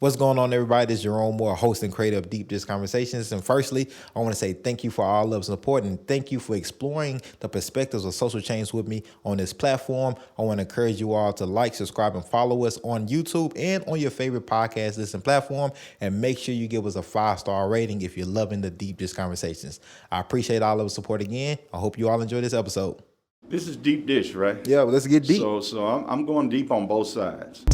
What's going on, everybody? This is Jerome Moore, host and creator of Deep Dish Conversations. And firstly, I want to say thank you for all love and support, and thank you for exploring the perspectives of social change with me on this platform. I want to encourage you all to like, subscribe, and follow us on YouTube and on your favorite podcast listen platform. And make sure you give us a 5-star rating if you're loving the Deep Dish Conversations. I appreciate all of the support again. I hope you all enjoy this episode. This is deep dish, right? Yeah, well, let's get deep. So I'm going deep on both sides.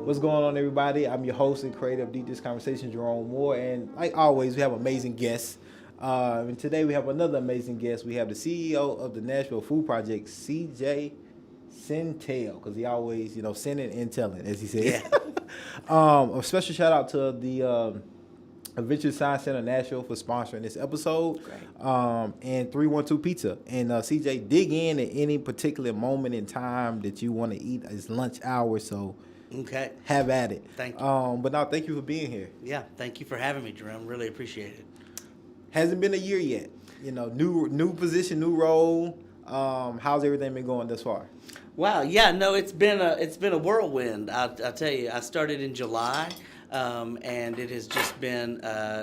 What's going on, everybody? I'm your host and creator of Deep Dish Conversations, Jerome Moore, and like always, we have amazing guests. And today we have another amazing guest. We have the CEO of the Nashville Food Project, CJ Sentell, because he always, sending and telling, as he said. Yeah. A special shout out to the Adventure Science Center Nashville for sponsoring this episode. And 312 Pizza. And CJ, dig in at any particular moment in time that you want to eat. It's lunch hour, so okay, have at it. Thank you. But now, thank you for being here. Yeah, thank you for having me, Jerome. Really appreciate it. Hasn't been a year yet. New position, new role. How's everything been going thus far? Wow, yeah, no, it's been a whirlwind. I'll tell you, I started in July. And it has just been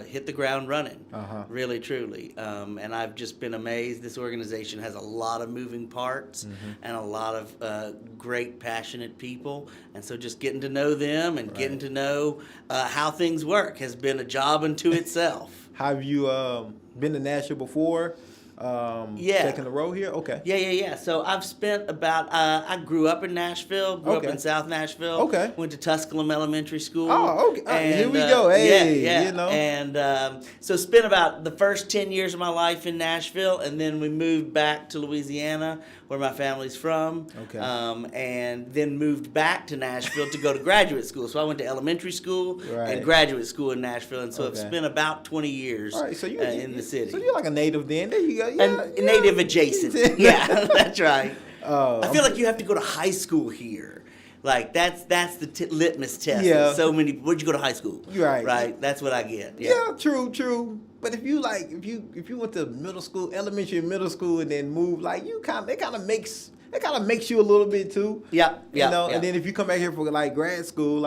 hit the ground running, really, truly. And I've just been amazed. This organization has a lot of moving parts and a lot of great, passionate people. And so just getting to know them and getting to know how things work has been a job unto itself. Have you been to Nashville before? Taking the road here? Okay. Yeah. So I've spent I grew up in Nashville, grew up in South Nashville. Okay. Went to Tusculum Elementary School. Oh, okay. And, here we go. Hey, yeah. And so spent about the first 10 years of my life in Nashville, and then we moved back to Louisiana, where my family's from. Okay. And then moved back to Nashville to go to graduate school. So I went to elementary school and graduate school in Nashville, and so I've spent about 20 years in the city. So you're like a native then. There you go. Native adjacent. Yeah, that's right. I feel like you have to go to high school here. Like that's the litmus test. Yeah. So many. Where'd you go to high school? Right. That's what I get. Yeah. True. But if you went to middle school, elementary and middle school, and then moved, like it kind of makes you a little bit too. Yeah. And then if you come back here for like grad school,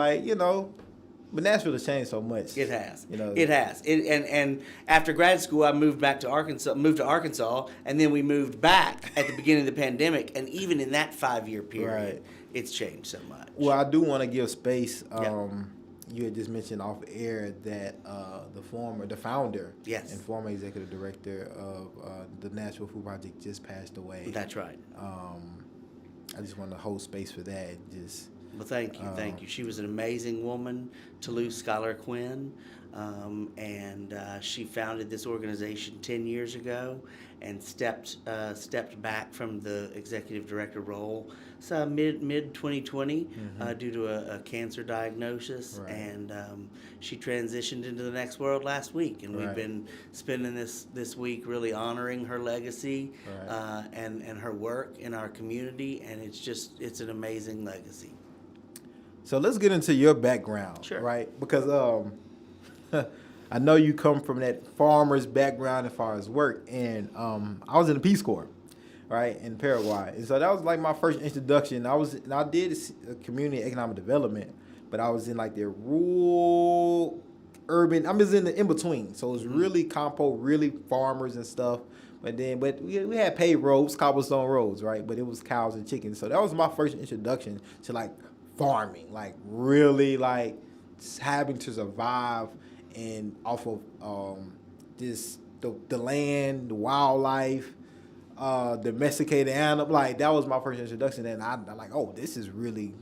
but Nashville has changed so much. It has. It has. And after grad school, I moved to Arkansas, and then we moved back at the beginning of the pandemic. And even in that 5-year period, it's changed so much. Well, I do want to give space. You had just mentioned off air that the founder and former executive director of the Nashville Food Project just passed away. That's right. I just want to hold space for that. Well, thank you. She was an amazing woman, Toulouse Scholar Quinn, and she founded this organization 10 years ago and stepped back from the executive director role mid 2020 due to a cancer diagnosis, and she transitioned into the next world last week, and we've been spending this week really honoring her legacy and her work in our community, and it's an amazing legacy. So let's get into your background, right? Because I know you come from that farmer's background as far as work, and I was in the Peace Corps, right, in Paraguay, and so that was like my first introduction. I did community economic development, but I was in like the rural, urban. I was in the in between, so it was really really farmers and stuff. But we had paved roads, cobblestone roads, right? But it was cows and chickens, so that was my first introduction to like farming, like really like having to survive and off of the land, the wildlife, domesticated animal. Like that was my first introduction, and I'm like, oh, this is really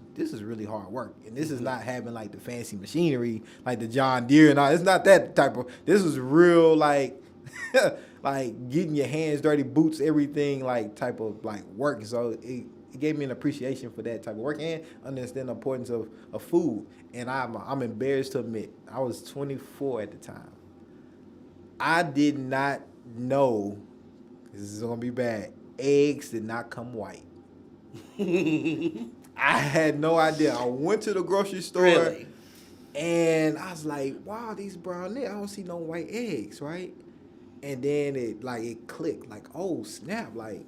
hard work, and this is not having like the fancy machinery like the John Deere and all. It's not that type of. This was real like like getting your hands dirty, boots, everything like type of like work. So it gave me an appreciation for that type of work and understand the importance of food. And I'm embarrassed to admit, I was 24 at the time. I did not know, this is going to be bad, eggs did not come white. I had no idea. I went to the grocery store. Really? And I was like, wow, these brown eggs, I don't see no white eggs, right? And then it clicked, like, oh, snap, like,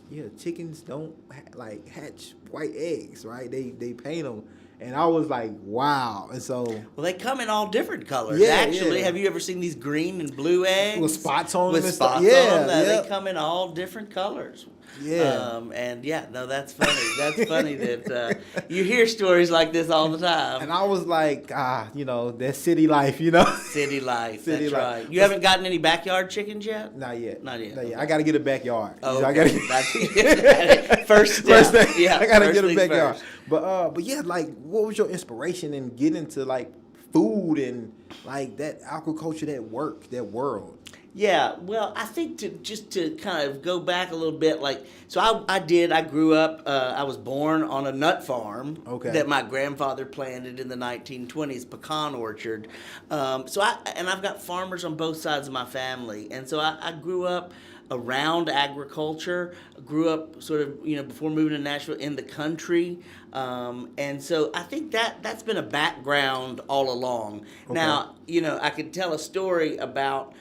yeah, chickens don't hatch white eggs, right? They paint them. And I was like, wow. And so, well, they come in all different colors. Yeah, Actually, yeah. have you ever seen these green and blue eggs with spots on them with and spots stuff. Yeah, on them? yeah. They come in all different colors. Yeah. And yeah, no, that's funny. That's funny that you hear stories like this all the time. And I was like, that's city life, you know? City life. City That's life. right. You haven't gotten any backyard chickens yet? Not yet. Not yet. Not yet. Okay. I got to get a backyard. Oh, So I okay. gotta First step. First thing, Yeah, I gotta first get a things backyard. first. But yeah, like, what was your inspiration in getting into like food and like that agriculture, that world? Yeah, well, I think to kind of go back a little bit, like, so I grew up, I was born on a nut farm that my grandfather planted in the 1920s, pecan orchard. I've got farmers on both sides of my family, and so I grew up around agriculture, grew up sort of, before moving to Nashville in the country. And so I think that's been a background all along. Okay. Now, I could tell a story about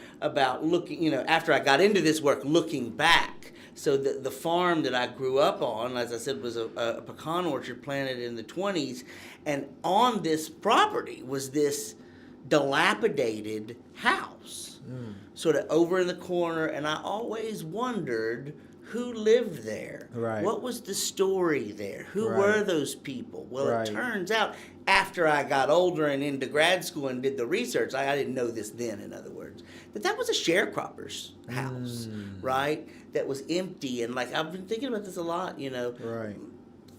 looking, after I got into this work, looking back. So the farm that I grew up on, as I said, was a pecan orchard planted in the 20s. And on this property was this dilapidated house. Sort of over in the corner, and I always wondered who lived there. Right. What was the story there? Who Right. were those people? Well, Right. it turns out after I got older and into grad school and did the research, I didn't know this then, in other words, that was a sharecropper's house, right? That was empty, and like I've been thinking about this a lot, Right.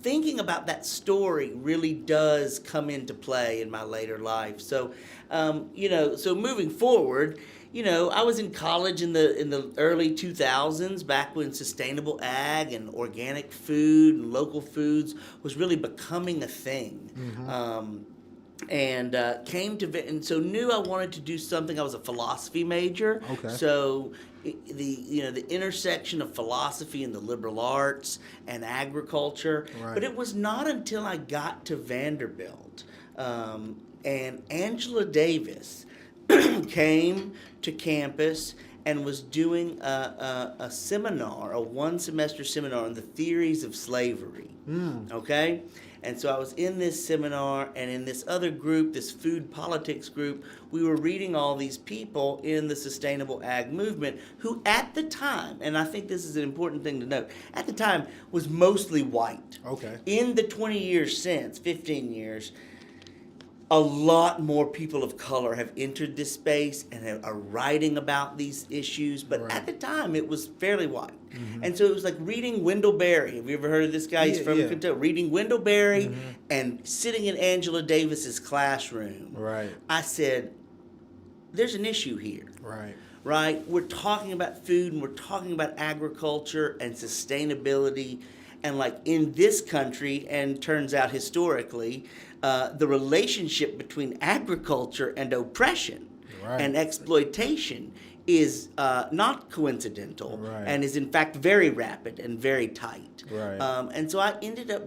Thinking about that story really does come into play in my later life. So, so moving forward, I was in college in the early 2000s, back when sustainable ag and organic food and local foods was really becoming a thing. And so knew I wanted to do something. I was a philosophy major. Okay. So the intersection of philosophy and the liberal arts and agriculture. Right. But it was not until I got to Vanderbilt and Angela Davis came to campus and was doing a seminar, a one-semester seminar on the theories of slavery. Okay? And so I was in this seminar, and in this other group, this food politics group, we were reading all these people in the sustainable ag movement who at the time, and I think this is an important thing to note, at the time was mostly white. Okay. In the 20 years since, 15 years, a lot more people of color have entered this space and are writing about these issues, but Right. at the time it was fairly white. And so it was like reading Wendell Berry. Have you ever heard of this guy? He's from Kentucky. Reading Wendell Berry and sitting in Angela Davis's classroom. Right. I said, there's an issue here. Right. Right? We're talking about food and we're talking about agriculture and sustainability. And like in this country, and turns out historically, the relationship between agriculture and oppression and exploitation is not coincidental and is in fact very rapid and very tight. Right. And so I ended up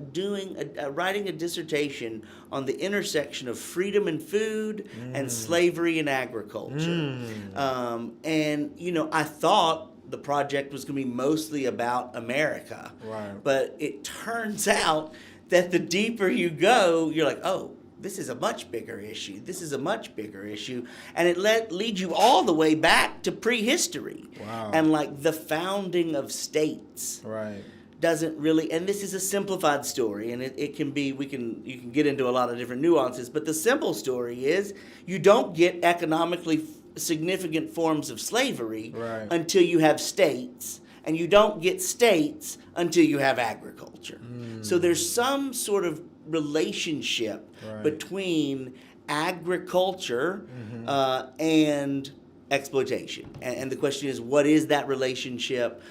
writing a dissertation on the intersection of freedom in food and slavery in agriculture. And I thought the project was going to be mostly about America. Right. But it turns out that the deeper you go, you're like, oh, this is a much bigger issue. This is a much bigger issue. And it leads you all the way back to prehistory. Wow. And like the founding of states. Right. Doesn't really, and this is a simplified story, and it can be, you can get into a lot of different nuances, but the simple story is you don't get economically significant forms of slavery until you have states, and you don't get states until you have agriculture. So there's some sort of relationship between agriculture and exploitation. And the question is, what is that relationship?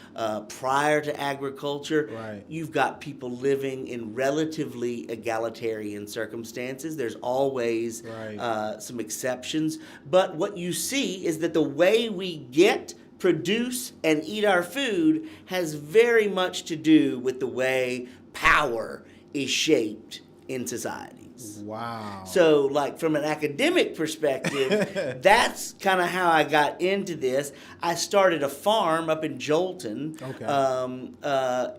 Prior to agriculture, you've got people living in relatively egalitarian circumstances. There's always some exceptions. But what you see is that the way we get, produce, and eat our food has very much to do with the way power is shaped in societies. Wow. So, like, from an academic perspective, that's kind of how I got into this. I started a farm up in Jolton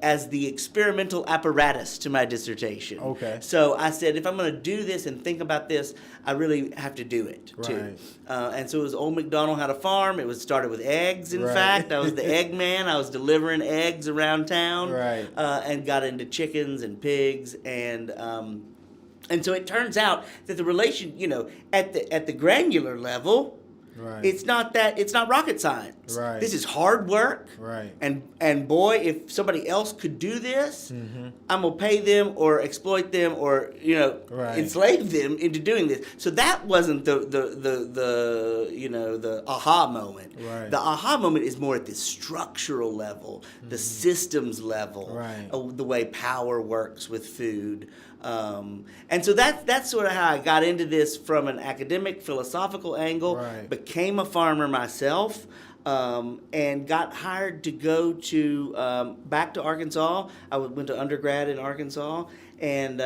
as the experimental apparatus to my dissertation. Okay. So I said, if I'm going to do this and think about this, I really have to do it, too. Right. And so it was Old MacDonald had a farm. It was started with eggs, in Right. fact. I was the egg man. I was delivering eggs around town. Right. And got into chickens and pigs and so it turns out that the relation, at the granular level, Right. it's not rocket science. Right. This is hard work. Right. And boy, if somebody else could do this, I'm gonna pay them or exploit them or Right. enslave them into doing this. So that wasn't the aha moment. Right. The aha moment is more at the structural level, the systems level, Right. the way power works with food. And so that's sort of how I got into this from an academic, philosophical angle. Right. Became a farmer myself, and got hired to go to back to Arkansas. I went to undergrad in Arkansas and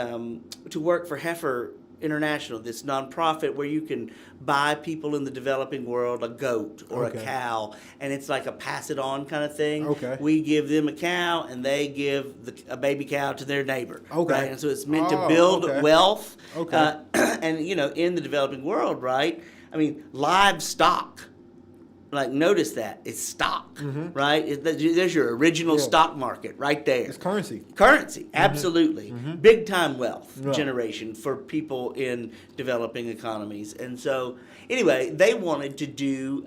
to work for Heifer International, this nonprofit where you can buy people in the developing world a goat or Okay. a cow, and it's like a pass it on kind of thing. Okay. We give them a cow, and they give a baby cow to their neighbor. Okay. Right? And so it's meant to Oh, build okay. wealth. Okay. And in the developing world, right? I mean, livestock. Like, notice that it's stock, right? There's your original Yeah. stock market right there. It's currency. Currency, absolutely. Big time wealth Yeah. generation for people in developing economies. And so, anyway, they wanted to do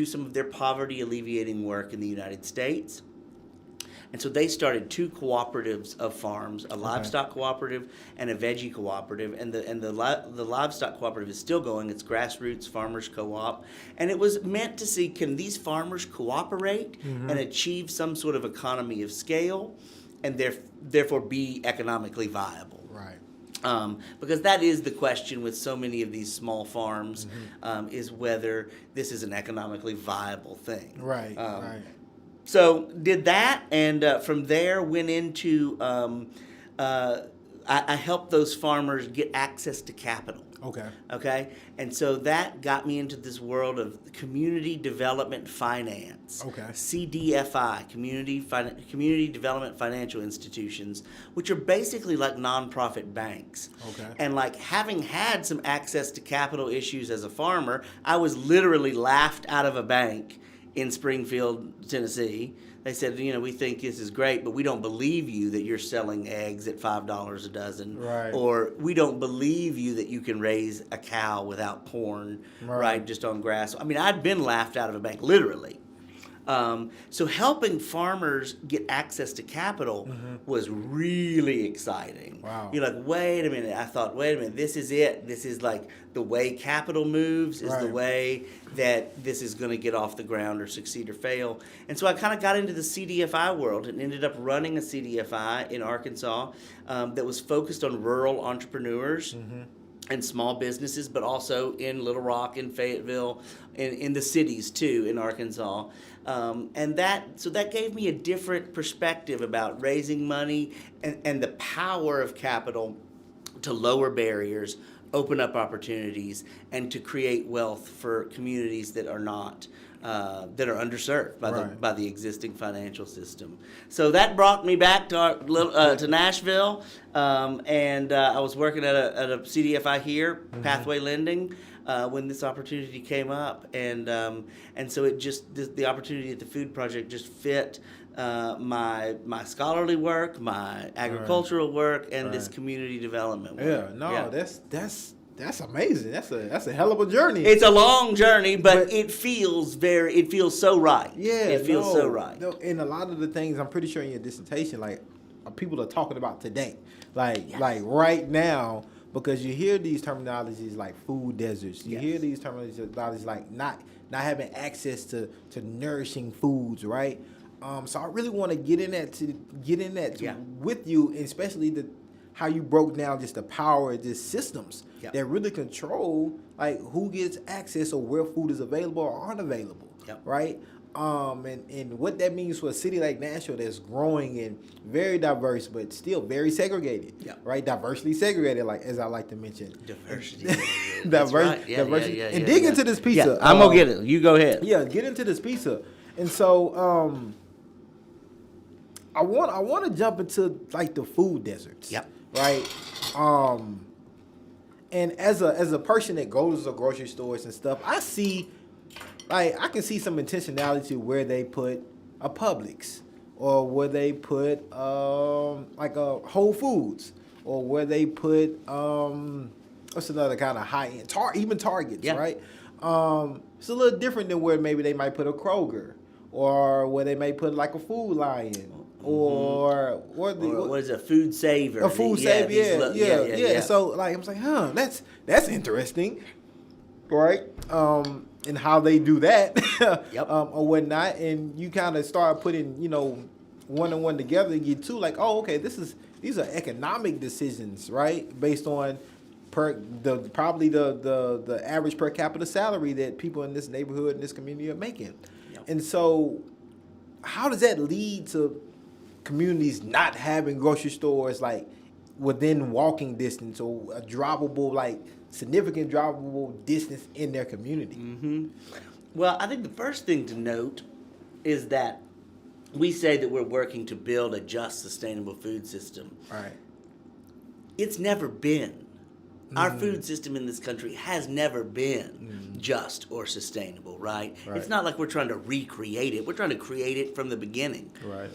some of their poverty alleviating work in the United States. And so they started two cooperatives of farms, a livestock cooperative and a veggie cooperative. And the livestock cooperative is still going. It's grassroots farmers co-op. And it was meant to see, can these farmers cooperate and achieve some sort of economy of scale and therefore be economically viable? Right. Because that is the question with so many of these small farms, is whether this is an economically viable thing. Right. Right. So did that, and from there went into I helped those farmers get access to capital. Okay, and so that got me into this world of community development finance. Okay. CDFI, community development financial institutions, which are basically like nonprofit banks. Okay. And like, having had some access to capital issues as a farmer, I was literally laughed out of a bank in Springfield, Tennessee. They said, we think this is great, but we don't believe you that you're selling eggs at $5 a dozen. Right. Or we don't believe you that you can raise a cow without corn, right, just on grass. I mean, I'd been laughed out of a bank, literally. So helping farmers get access to capital was really exciting. Wow. You're like, wait a minute. I thought, wait a minute, this is it. This is like the way capital moves is the Right. way that this is going to get off the ground or succeed or fail. And so I kind of got into the CDFI world and ended up running a CDFI in Arkansas that was focused on rural entrepreneurs. And small businesses, but also in Little Rock, in Fayetteville, in the cities too, in Arkansas. And that gave me a different perspective about raising money and the power of capital to lower barriers, open up opportunities, and to create wealth for communities that are not that are underserved by the existing financial system. So that brought me back to Nashville, and I was working at a CDFI here, Pathway Lending, when this opportunity came up, and so it just the opportunity at the Food Project just fit my scholarly work, my agricultural work, and this community development work. That's amazing. That's a hell of a journey. It's a long journey, but it feels so right. Yeah, it feels so right. No, and a lot of the things I'm pretty sure in your dissertation, like, people are talking about today, like right now, because you hear these terminologies like food deserts. You hear these terminologies like not having access to nourishing foods, right? So I really want to get in that with you, and especially how you broke down just the power of just systems that really control like who gets access or where food is available or aren't available, right? and what that means for a city like Nashville that's growing and very diverse, but still very segregated. Yeah. Right? Diversely segregated, like as I like to mention. Diversity. Diversity. And dig into this pizza. Yeah, I'm gonna get it. You go ahead. Yeah, get into this pizza. And so I want to jump into like the food deserts. Yep. Right? And as a person that goes to grocery stores and stuff, I can see some intentionality where they put a Publix, or where they put like a Whole Foods, or where they put what's another kind of high end even Targets, Yeah. right? It's a little different than where maybe they might put a Kroger, or where they may put like a Food Lion, or Or what is it, a food saver? a Food Yeah, Saver, these yeah. So like I was like, that's interesting, right? And how they do that, Yep. or whatnot, and you kind of start putting, one and one together and get two, like, oh, okay, these are economic decisions, right? Based on probably the average per capita salary that people in this neighborhood, in this community are making. Yep. And so how does that lead to communities not having grocery stores like within walking distance, or a significant drivable distance in their community? Mm-hmm. Well, I think the first thing to note is that we say that we're working to build a just, sustainable food system. Right. It's never been. Our food system in this country has never been just or sustainable, right? It's not like we're trying to recreate it. We're trying to create it from the beginning. Right.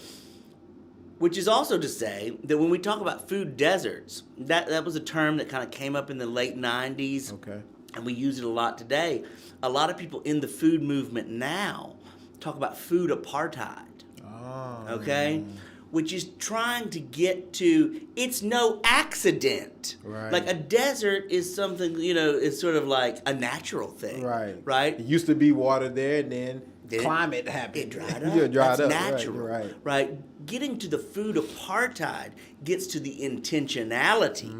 Which is also to say that when we talk about food deserts, that was a term that kind of came up in the late 90s. Okay. And we use it a lot today. A lot of people in the food movement now talk about food apartheid. Oh. Okay? Which is trying to get to, it's no accident. Right. Like a desert is something, it's sort of like a natural thing. Right. Right? It used to be water there, and then climate happened. It dried up. Yeah, dried That's up. natural. Right. Getting to the food apartheid gets to the intentionality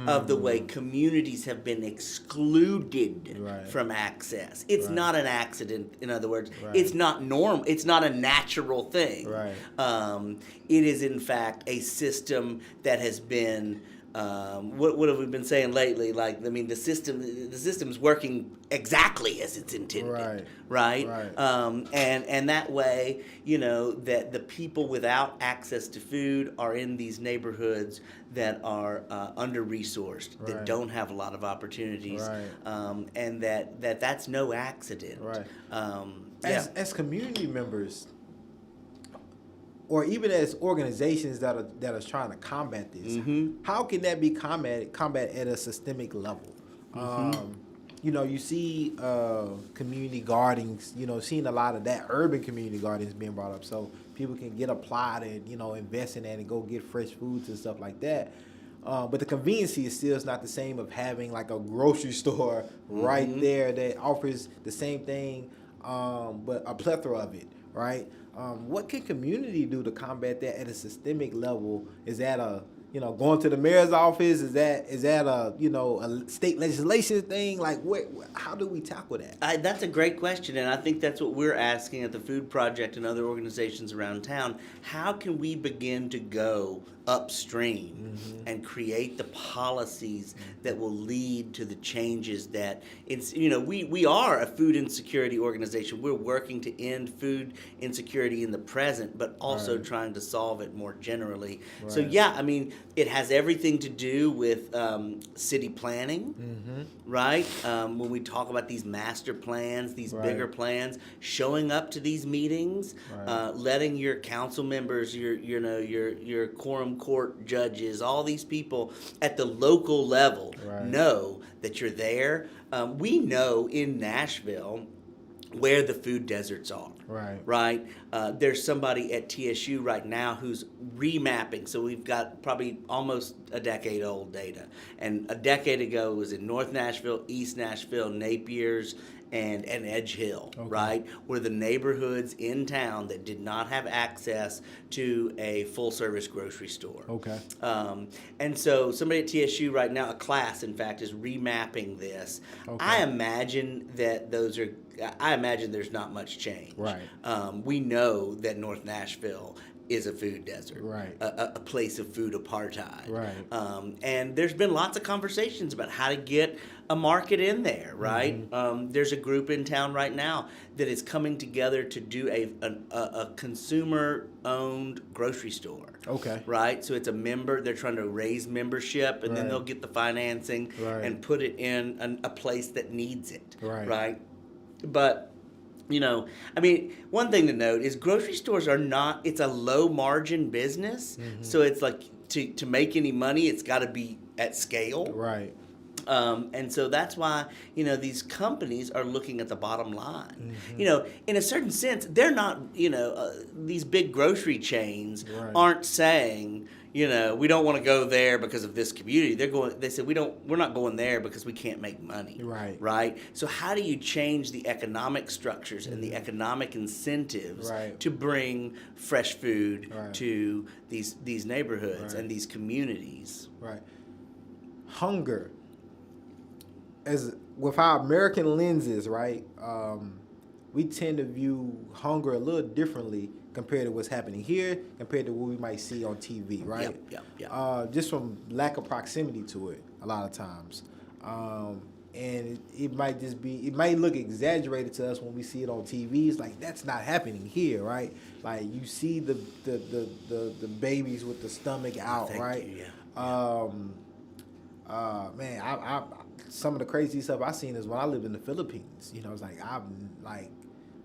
of the way communities have been excluded from access. It's not an accident, in other words. It's not normal. It's not a natural thing. Right. It is, in fact, a system that has been... what have we been saying lately? Like, I mean, the system's working exactly as it's intended, right? And that way, that the people without access to food are in these neighborhoods that are under-resourced, that don't have a lot of opportunities, and that's no accident. As community members, or even as organizations that are trying to combat this, how can that be combat at a systemic level? You see community gardens, seeing a lot of that urban community gardens being brought up, so people can get applied and invest in that and go get fresh foods and stuff like that. But the conveniency is still not the same of having like a grocery store right there that offers the same thing, but a plethora of it, right? What can community do to combat that at a systemic level? Is that going to the mayor's office? Is that a state legislation thing? Like, how do we tackle that? That's a great question, and I think that's what we're asking at the Food Project and other organizations around town. How can we begin to go upstream and create the policies that will lead to the changes that we are a food insecurity organization. We're working to end food insecurity in the present, but also trying to solve it more generally. So it has everything to do with city planning, right? When we talk about these master plans, these bigger plans, showing up to these meetings, letting your council members, your quorum court judges, all these people at the local level know that you're there. We know in Nashville where the food deserts are. Right. There's somebody at TSU right now who's remapping. So we've got probably almost a decade old data. And a decade ago it was in North Nashville, East Nashville, Napier's, and Edge Hill, Okay. right? Were the neighborhoods in town that did not have access to a full-service grocery store. Okay. And so somebody at TSU right now, a class, in fact, is remapping this. Okay. I imagine there's not much change. Right. We know that North Nashville is a food desert, Right. a place of food apartheid. Right. And there's been lots of conversations about how to get a market in there, right? Mm-hmm. There's a group in town right now that is coming together to do a consumer-owned grocery store. Okay. Right? So it's they're trying to raise membership, and then Right. they'll get the financing Right. and put it in a place that needs it. Right. Right? But one thing to note is grocery stores it's a low margin business. Mm-hmm. So it's like to make any money, it's got to be at scale. Right. And so that's why, these companies are looking at the bottom line. Mm-hmm. In a certain sense, they're not, these big grocery chains Right. aren't saying, we don't want to go there because of this community. They said we're not going there because we can't make money. Right. Right? So how do you change the economic structures and the economic incentives Right. to bring fresh food Right. to these neighborhoods Right. and these communities? Right. Hunger. As with our American lenses, right? We tend to view hunger a little differently compared to what's happening here, compared to what we might see on TV, right? Yep. Just from lack of proximity to it, a lot of times, and it might look exaggerated to us when we see it on TV. It's like that's not happening here, right? Like you see the babies with the stomach out, Thank right? you, yeah. Man, I some of the crazy stuff I seen is when I lived in the Philippines. It's like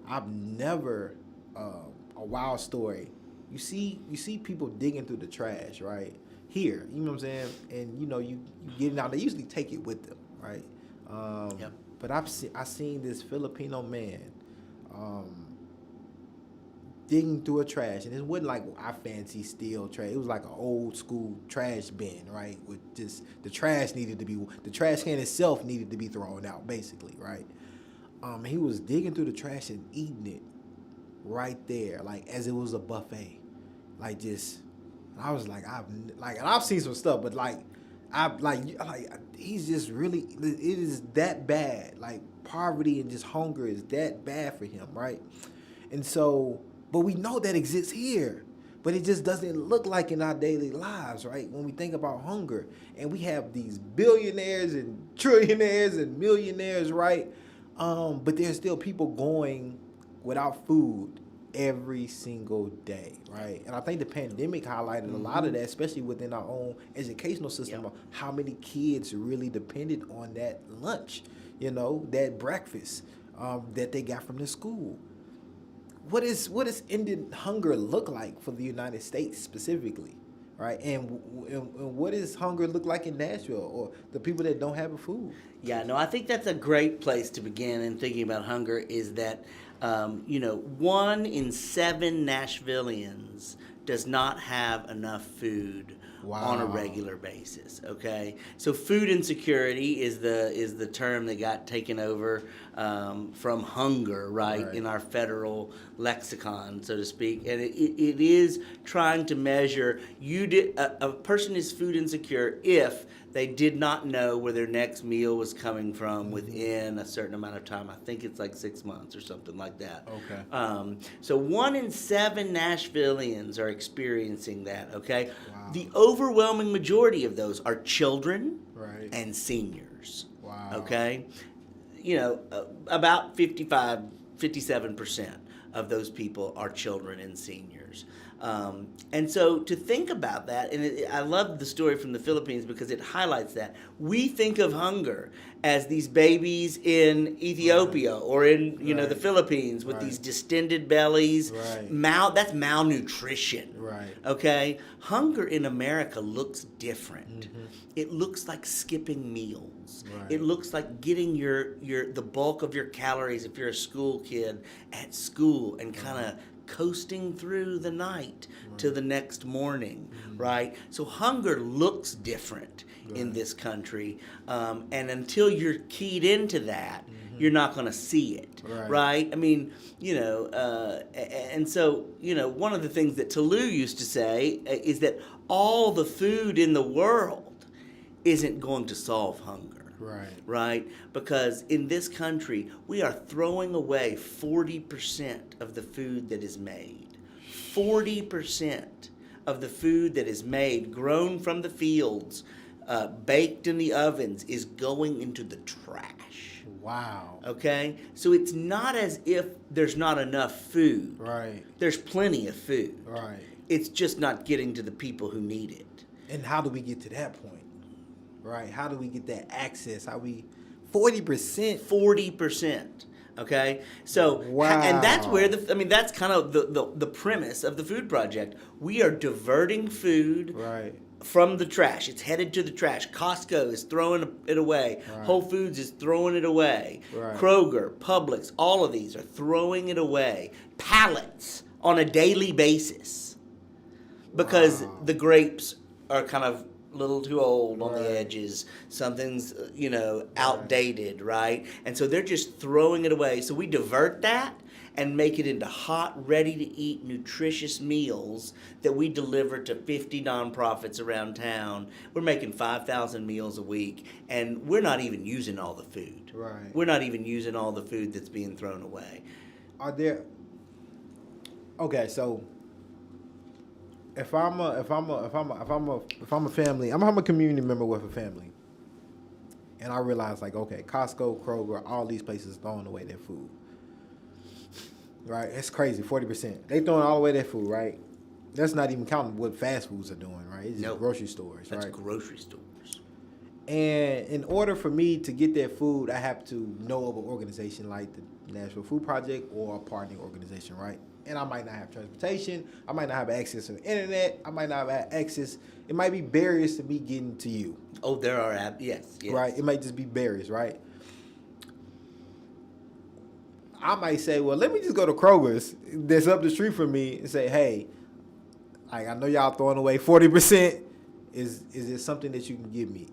I've never a wild story. You see people digging through the trash, right? Here, you know what I'm saying? And you get it out. They usually take it with them, right? Yep. But I seen this Filipino man digging through a trash, and it wasn't like our fancy steel trash. It was like an old school trash bin, right? With just the trash can itself needed to be thrown out, basically, right? He was digging through the trash and eating it right there, like as it was a buffet, like just. And I was like, I've seen some stuff, but he's just really. It is that bad. Like poverty and just hunger is that bad for him, right? And so. But we know that exists here. But it just doesn't look like in our daily lives, right? When we think about hunger. And we have these billionaires and trillionaires and millionaires, right? But there's still people going without food every single day, right? And I think the pandemic highlighted a lot of that, especially within our own educational system, of how many kids really depended on that lunch, that breakfast that they got from the school. What does ending hunger look like for the United States specifically, right? And what does hunger look like in Nashville or the people that don't have food? Yeah, no, I think that's a great place to begin in thinking about hunger. Is that 1 in 7 Nashvillians does not have enough food on a regular basis. Okay, so food insecurity is the term that got taken over from hunger, right, in our federal lexicon, so to speak, and it is trying to measure a person is food insecure if they did not know where their next meal was coming from within a certain amount of time. I think it's like 6 months or something like that. Okay. So 1 in 7 Nashvillians are experiencing that, okay? Wow. The overwhelming majority of those are children and seniors. Wow. Okay? About 57% of those people are children and seniors. And so to think about that, and I love the story from the Philippines because it highlights that. We think of hunger as these babies in Ethiopia or in the Philippines with these distended bellies. Right. That's malnutrition. Right. Okay? Hunger in America looks different. It looks like skipping meals. Right. It looks like getting the bulk of your calories if you're a school kid at school and kind of coasting through the night to the next morning, right? So hunger looks different in this country, and until you're keyed into that, you're not going to see it, right? I mean, and so, one of the things that Toulouse used to say is that all the food in the world isn't going to solve hunger. Right? Because in this country, we are throwing away 40% of the food that is made. 40% of the food that is made, grown from the fields, baked in the ovens, is going into the trash. Wow. Okay? So it's not as if there's not enough food. Right. There's plenty of food. Right. It's just not getting to the people who need it. And how do we get to that point? Right? How do we get that access? 40%? 40%. Okay? So, wow. And that's where that's kind of the premise of the food project. We are diverting food from the trash. It's headed to the trash. Costco is throwing it away. Whole Foods is throwing it away. Kroger, Publix, all of these are throwing it away. Pallets on a daily basis. Because the grapes are kind of a little too old on the edges. Something's, outdated, right? And so they're just throwing it away. So we divert that and make it into hot, ready-to-eat, nutritious meals that we deliver to 50 nonprofits around town. We're making 5,000 meals a week, and we're not even using all the food. Right. We're not even using all the food that's being thrown away. Okay, so if I'm a family, I'm a community member with a family, and I realize Costco, Kroger, all these places throwing away their food. Right, it's crazy. 40%. They throwing all away their food. Right, that's not even counting what fast foods are doing. Right, it's just grocery stores. That's right, grocery stores. And in order for me to get that food, I have to know of an organization like the Nashville Food Project or a partnering organization. Right. And I might not have transportation. I might not have access to the internet. I might not have access. It might be barriers to me getting to you. Oh, there are yes. Right. It might just be barriers. Right. I might say, well, let me just go to Kroger's that's up the street from me and say, hey, I know y'all throwing away 40%. Is it something that you can give me?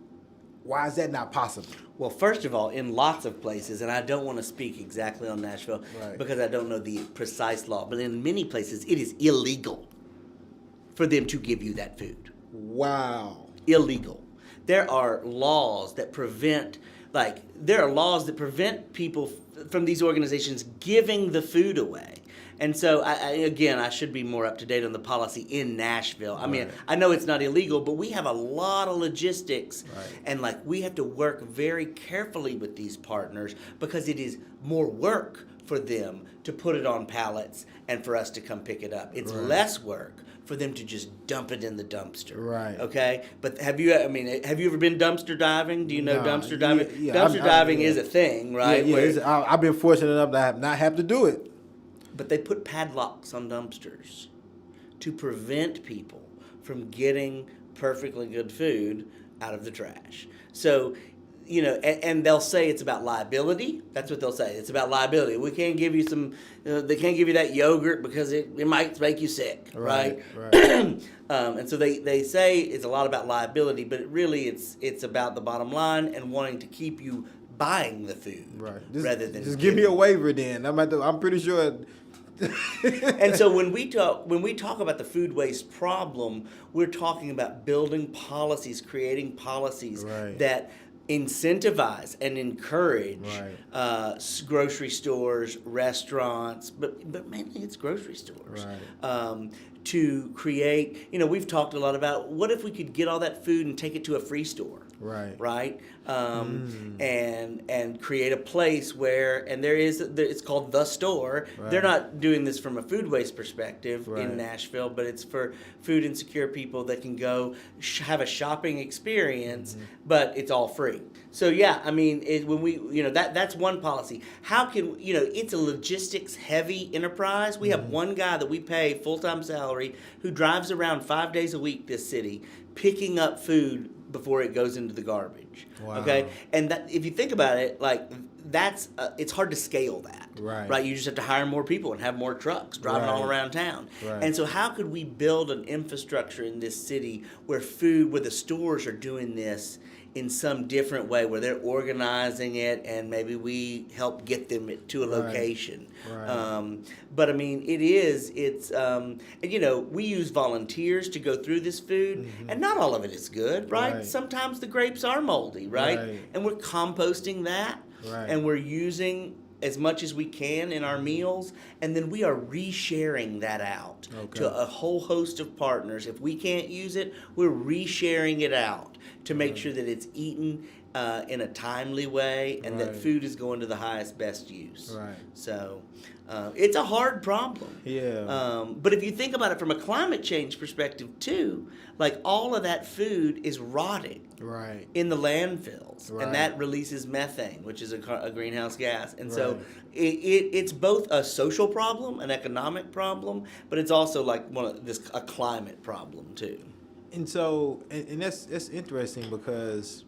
Why is that not possible? Well, first of all, in lots of places, and I don't want to speak exactly on Nashville because I don't know the precise law, but in many places it is illegal for them to give you that food. Wow. Illegal. There are laws that prevent people from these organizations giving the food away. And so, I should be more up to date on the policy in Nashville. I mean, I know it's not illegal, but we have a lot of logistics, and we have to work very carefully with these partners because it is more work for them to put it on pallets and for us to come pick it up. It's less work for them to just dump it in the dumpster. Right. Okay? But have you ever been dumpster diving? Do you know dumpster diving? Yeah, dumpster diving is a thing, right? Yeah, I've been fortunate enough to not have to do it. But they put padlocks on dumpsters to prevent people from getting perfectly good food out of the trash. So, and they'll say it's about liability. That's what they'll say. It's about liability. We can't give you they can't give you that yogurt because it might make you sick, right? And so they say it's a lot about liability, but really it's about the bottom line and wanting to keep you buying the food rather than just give me a waiver then. I'm pretty sure. And so when we talk about the food waste problem, we're talking about building policies, creating policies that incentivize and encourage grocery stores, restaurants, but mainly it's grocery stores. To create, we've talked a lot about what if we could get all that food and take it to a free store. And create a place where, and it's called The Store. They're not doing this from a food waste perspective in Nashville, but it's for food insecure people that can go have a shopping experience, but it's all free. So when we, that's one policy. How can, it's a logistics heavy enterprise. We have one guy that we pay full-time salary salary, who drives around 5 days a week this city, picking up food before it goes into the garbage. Wow. Okay, and that, if you think about it, like that's it's hard to scale that. Right. You just have to hire more people and have more trucks driving all Right. around town. Right. And so how could we build an infrastructure in this city where the stores are doing this in some different way, where they're organizing it and maybe we help get them to a location. Right. But I mean, and you know, we use volunteers to go through this food, and not all of it is good, right? Right. Sometimes the grapes are moldy, right? Right. And we're composting that, Right. and we're using as much as we can in our meals, and then we are resharing that out to a whole host of partners. If we can't use it, we're resharing it out to make sure that it's eaten in a timely way, and that Right. food is going to the highest, best use. Right. So it's a hard problem. Yeah. But if you think about it from a climate change perspective too, like all of that food is rotting Right. in the landfills, Right. and that releases methane, which is a greenhouse gas. And so Right. it's both a social problem, an economic problem, but it's also like a climate problem too. And so, and that's interesting because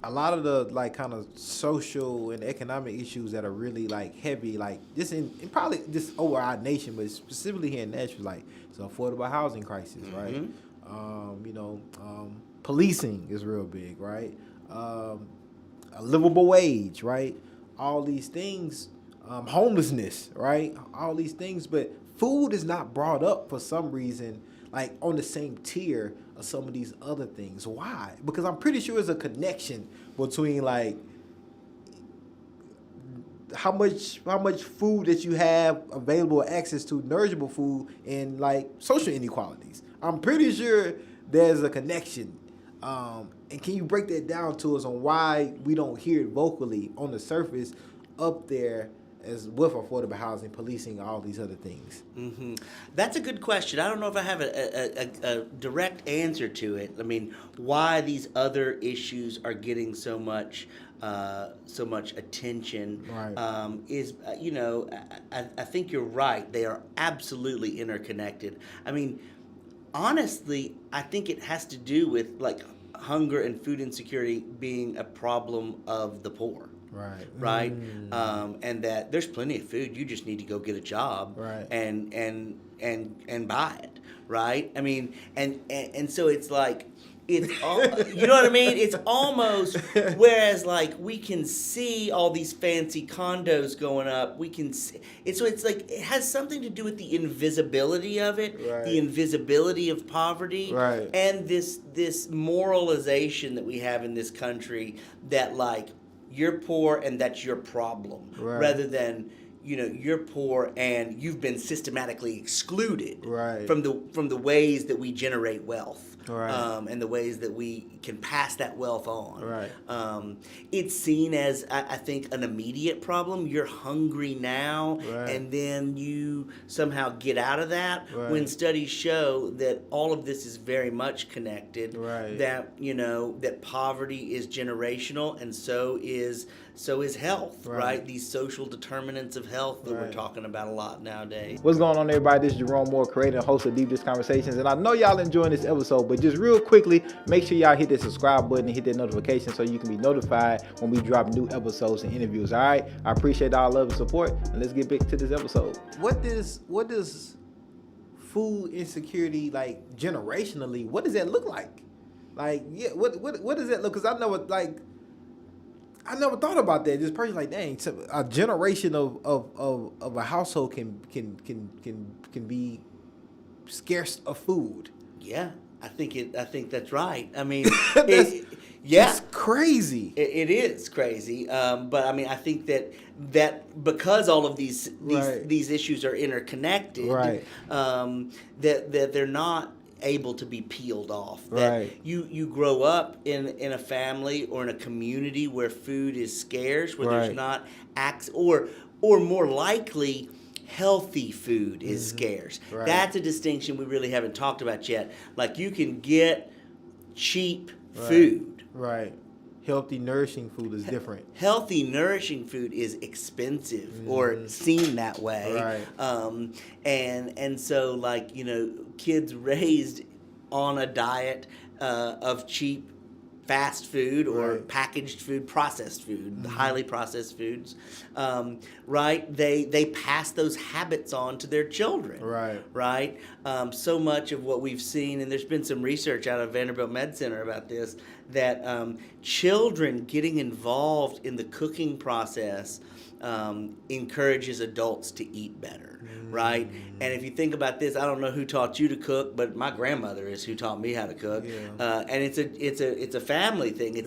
a lot of the like kind of social and economic issues that are really like heavy, like this in probably just over our nation, but specifically here in Nashville, like it's an affordable housing crisis, right? You know, policing is real big, right? A livable wage, right? All these things, homelessness, right? All these things, but food is not brought up for some reason, like on the same tier of some of these other things. Why? Because I'm pretty sure there's a connection between like how much food that you have available, access to nourishable food, and like social inequalities. I'm pretty sure there's a connection. And can you break that down to us on why we don't hear it vocally on the surface up there as with affordable housing, policing, all these other things? Mm-hmm. That's a good question. I don't know if I have a direct answer to it. I mean, why these other issues are getting so much attention, Right. is, you know, I think you're right. They are absolutely interconnected. I mean, honestly, I think it has to do with like hunger and food insecurity being a problem of the poor. Right. Right. And that there's plenty of food. You just need to go get a job. Right. And buy it. Right. I mean, and so it's like, it's all, you know what I mean? It's almost, whereas like we can see all these fancy condos going up, we can see it's, so it's like it has something to do with the invisibility of it, Right. the invisibility of poverty, Right. and this moralization that we have in this country that like you're poor and that's your problem, Right. rather than, you know, you're poor and you've been systematically excluded Right. from the ways that we generate wealth. Right. And the ways that we can pass that wealth on. Right. It's seen as, I think, an immediate problem. You're hungry now, Right. and then you somehow get out of that. Right. When studies show that all of this is very much connected. Right. That, you know, that poverty is generational, and so is health. Right. Right. These social determinants of health that we're Right. talking about a lot nowadays. What's going on, everybody? This is Jerome Moore, creator and host of Deep Dish Conversations, and I know y'all enjoying this episode, but just real quickly, make sure y'all hit that subscribe button and hit that notification so you can be notified when we drop new episodes and interviews. All right, I appreciate all love and support, and let's get back to this episode. What does food insecurity, like generationally, what does that look like? Like, yeah, what does that look? Because I never thought about that. Just personally, like, dang, so a generation of a household can be scarce of food. Yeah, I think that's right. I mean, It's crazy. It is crazy. But I mean, I think that because all of these Right. these issues are interconnected, Right. that they're not able to be peeled off. That Right. you grow up in a family or in a community where food is scarce, where Right. there's not or more likely healthy food is scarce. Right. That's a distinction we really haven't talked about yet. Like, you can get cheap Right. food, Right. healthy, nourishing food is different. Healthy, nourishing food is expensive or seen that way. Right. And so, like, kids raised on a diet of cheap fast food or Right. packaged food, processed food, highly processed foods, right? They pass those habits on to their children, right? So much of what we've seen, and there's been some research out of Vanderbilt Med Center about this, that children getting involved in the cooking process encourages adults to eat better, right? And if you think about this, I don't know who taught you to cook, but my grandmother is who taught me how to cook. Yeah. And it's a family thing.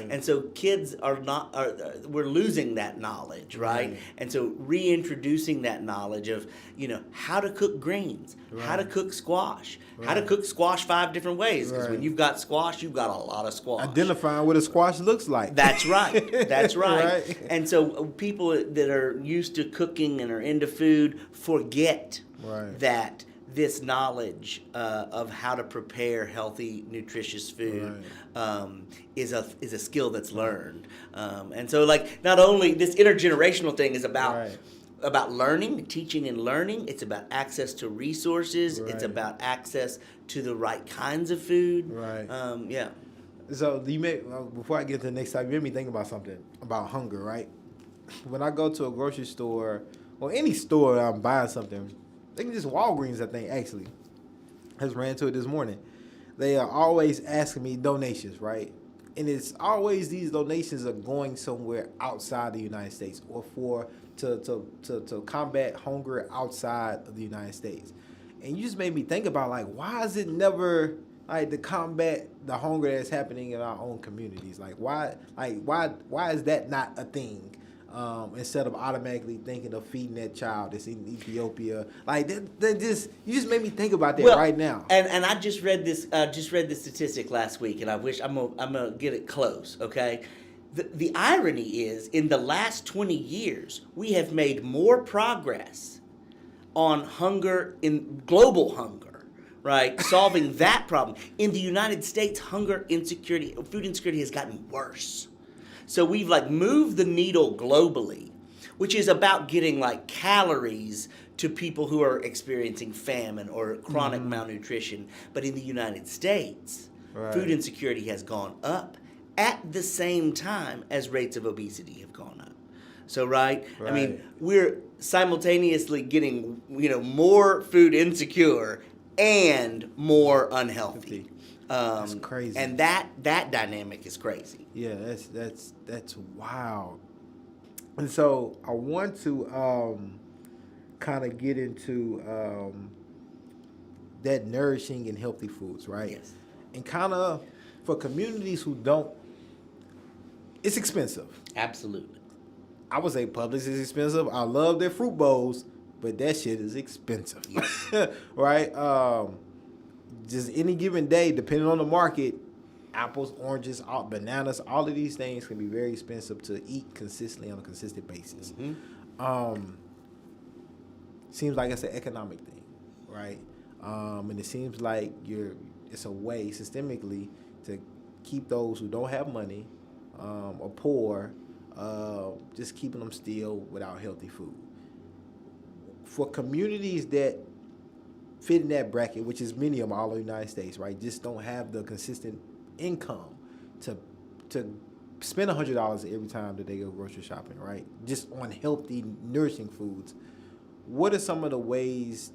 And so kids we're losing that knowledge, right? And so reintroducing that knowledge of how to cook greens, how to cook squash, how to cook squash 5 different ways. Because when you've got squash, you've got a lot of squash. Identifying what a squash looks like. That's right. That's right. Right. And so people that are used to cooking and are into food forget that this knowledge of how to prepare healthy, nutritious food is a skill that's learned. And so, like, not only this intergenerational thing is about learning, teaching and learning. It's about access to resources. It's about access to the right kinds of food. Yeah. So before I get to the next time, you made me think about something about hunger, right? When I go to a grocery store or any store I'm buying something, they can just Walgreens, I think, actually. I just ran to it this morning. They are always asking me donations, right? And it's always these donations are going somewhere outside the United States or to combat hunger outside of the United States. And you just made me think about, like, why is it never to combat the hunger that's happening in our own communities? Why is that not a thing? Instead of automatically thinking of feeding that child that's in Ethiopia, you just made me think about that right now. And I just read this statistic last week, and I wish I'm gonna get it close. Okay, the irony is, in the last 20 years, we have made more progress on hunger, in global hunger, right? Solving that problem. In the United States, hunger insecurity, food insecurity has gotten worse. So we've moved the needle globally, which is about getting calories to people who are experiencing famine or chronic malnutrition. But in the United States, food insecurity has gone up at the same time as rates of obesity have gone up. So, I mean, we're simultaneously getting, more food insecure and more unhealthy. That's crazy. And that dynamic is crazy. Yeah, that's wild. And so I want to kind of get into that nourishing and healthy foods, right? Yes. And kind of for communities who don't, it's expensive. Absolutely. I would say Publix is expensive. I love their fruit bowls, but that shit is expensive, right? Just any given day, depending on the market, apples, oranges, bananas, all of these things can be very expensive to eat consistently on a consistent basis. Seems like it's an economic thing, right? And it seems like it's a way systemically to keep those who don't have money or poor, just keeping them still without healthy food. For communities that fit in that bracket, which is many of them all over the United States, right? Just don't have the consistent income to spend $100 every time that they go grocery shopping, right? Just on healthy, nourishing foods. What are some of the ways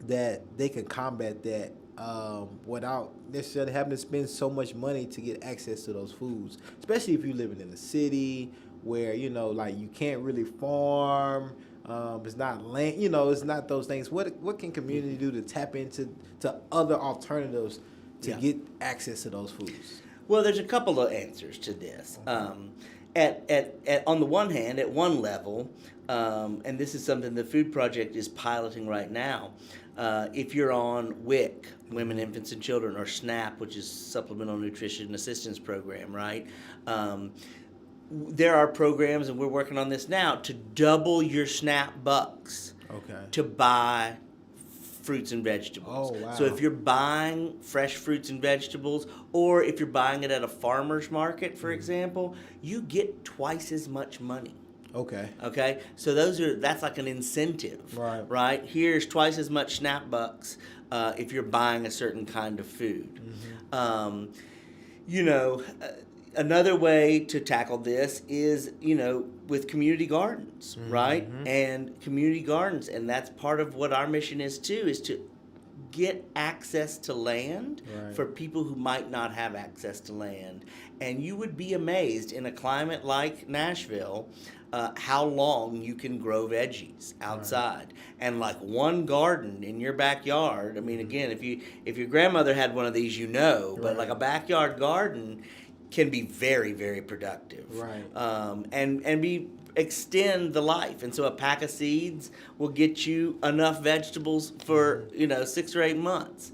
that they can combat that without necessarily having to spend so much money to get access to those foods? Especially if you're living in a city where, you can't really farm. It's not land, it's not those things. What can community do to tap into other alternatives to get access to those foods? Well, there's a couple of answers to this. At on the one hand, at one level, and this is something the Food Project is piloting right now. If you're on WIC, Women, Infants, and Children, or SNAP, which is Supplemental Nutrition Assistance Program, right? There are programs, and we're working on this now, to double your SNAP bucks to buy fruits and vegetables. Oh, wow. So if you're buying fresh fruits and vegetables, or if you're buying it at a farmer's market, for example, you get twice as much money. Okay. Okay, so that's like an incentive, Right. right? Here's twice as much SNAP bucks if you're buying a certain kind of food. Another way to tackle this is, with community gardens, right? And community gardens, and that's part of what our mission is too, is to get access to land for people who might not have access to land. And you would be amazed in a climate like Nashville how long you can grow veggies outside. And like one garden in your backyard, I mean, again, if your grandmother had one of these, but like a backyard garden can be very, very productive. And extend the life. And so a pack of seeds will get you enough vegetables for 6 or 8 months.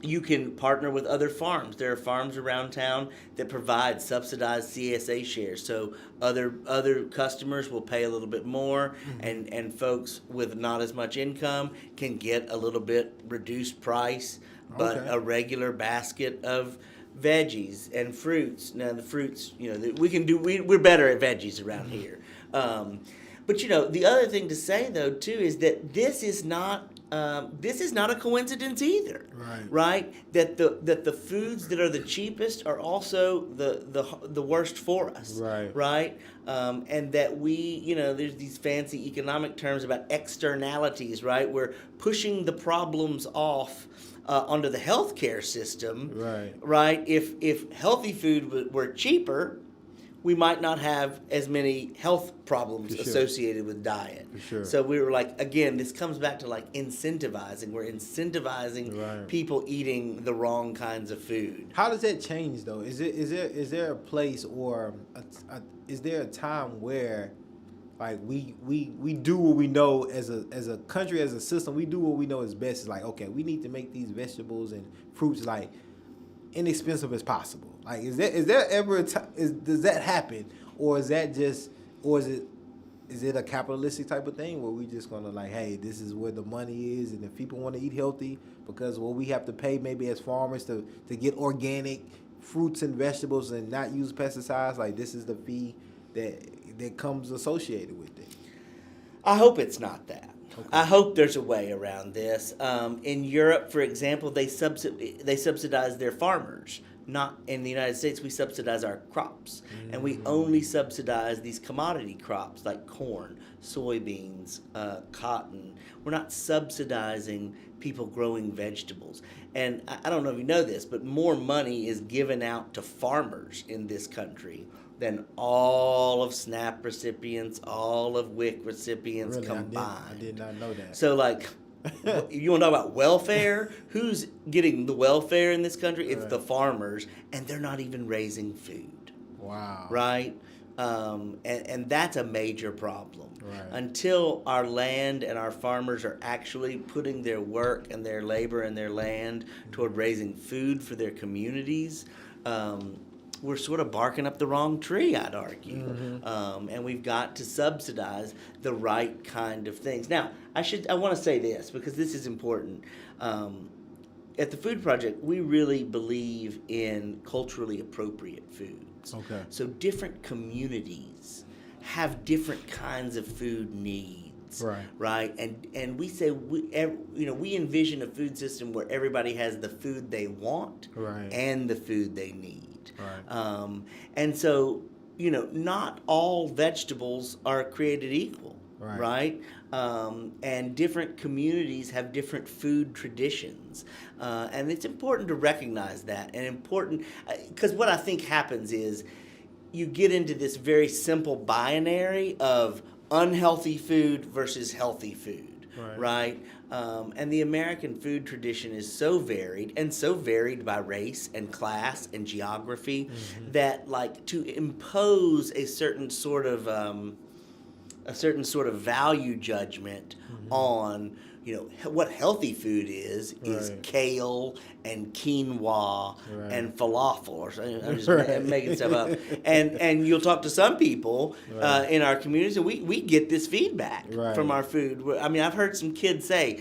You can partner with other farms. There are farms around town that provide subsidized CSA shares. So other customers will pay a little bit more, and folks with not as much income can get a little bit reduced price, but a regular basket of veggies and fruits. Now the fruits, we're better at veggies around here. But the other thing to say though too is that this is not a coincidence either. Right? That the foods that are the cheapest are also the worst for us. Right? And that there's these fancy economic terms about externalities, right? We're pushing the problems off onto the healthcare system. Right? If healthy food were cheaper, we might not have as many health problems associated with diet. So we were like, again, this comes back to like incentivizing. We're incentivizing people eating the wrong kinds of food. How does that change though? Is there a place or is there a time where like we do what we know as a country, as a system, we do what we know is best. It's like, okay, we need to make these vegetables and fruits like inexpensive as possible. Like, is there ever a time, does that happen, or is it a capitalistic type of thing where we just gonna like, hey, this is where the money is, and if people want to eat healthy, because we have to pay maybe as farmers to get organic fruits and vegetables and not use pesticides, like this is the fee that comes associated with it. I hope it's not that. I hope there's a way around this. In Europe, for example, they subsidize their farmers. Not in the United States, we subsidize our crops. And we only subsidize these commodity crops like corn, soybeans, cotton. We're not subsidizing people growing vegetables. And I don't know if you know this, but more money is given out to farmers in this country than all of SNAP recipients, all of WIC recipients combined. I did not know that. So, like, you want to talk about welfare? Who's getting the welfare in this country? It's the farmers, and they're not even raising food. Wow. Right? And that's a major problem. Until our land and our farmers are actually putting their work and their labor and their land toward raising food for their communities, we're sort of barking up the wrong tree, I'd argue. And we've got to subsidize the right kind of things. Now, I want to say this because this is important. At the Food Project, we really believe in culturally appropriate foods. So different communities have different kinds of food needs. Right? And we say we envision a food system where everybody has the food they want and the food they need. And so, not all vegetables are created equal, right? And different communities have different food traditions. And it's important to recognize that, and because what I think happens is you get into this very simple binary of unhealthy food versus healthy food, right? And the American food tradition is so varied by race and class and geography that, like, to impose a certain sort of value judgment on what healthy food is kale and quinoa and falafel, or something. I'm just making stuff up. And you'll talk to some people in our communities, and we get this feedback from our food. I mean, I've heard some kids say,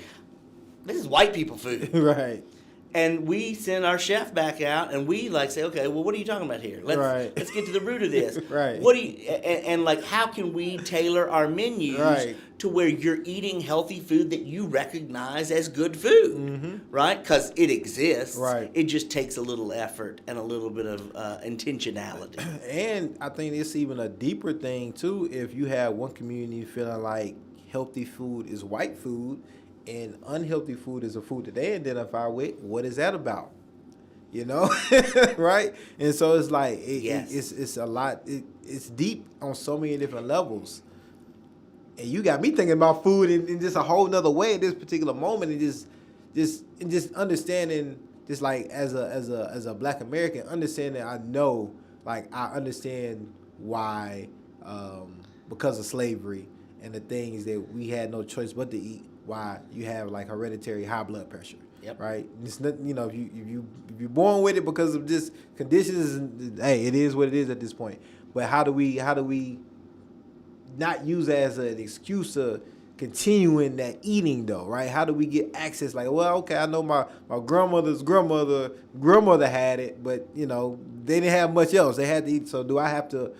this is white people food. Right. And we send our chef back out, and we like say, okay, well, what are you talking about here? Let's get to the root of this. Right. What do you and like how can we tailor our menus to where you're eating healthy food that you recognize as good food, right? Because it exists. Right. It just takes a little effort and a little bit of intentionality. And I think it's even a deeper thing too. If you have one community feeling like healthy food is white food, and unhealthy food is a food that they identify with, what is that about? You know, right? And so it's like it's a lot. It's deep on so many different levels. And you got me thinking about food in just a whole nother way at this particular moment, and just understanding, just like as a Black American, understanding. I know, like I understand why, because of slavery and the things that we had no choice but to eat. Why you have like hereditary high blood pressure, right? It's not, you know, if you're born with it because of just conditions, hey, it is what it is at this point. But how do we not use that as an excuse to continuing that eating though, right? How do we get access? Like, well, okay, I know my grandmother's grandmother had it, but you know they didn't have much else. They had to eat. So do I have to?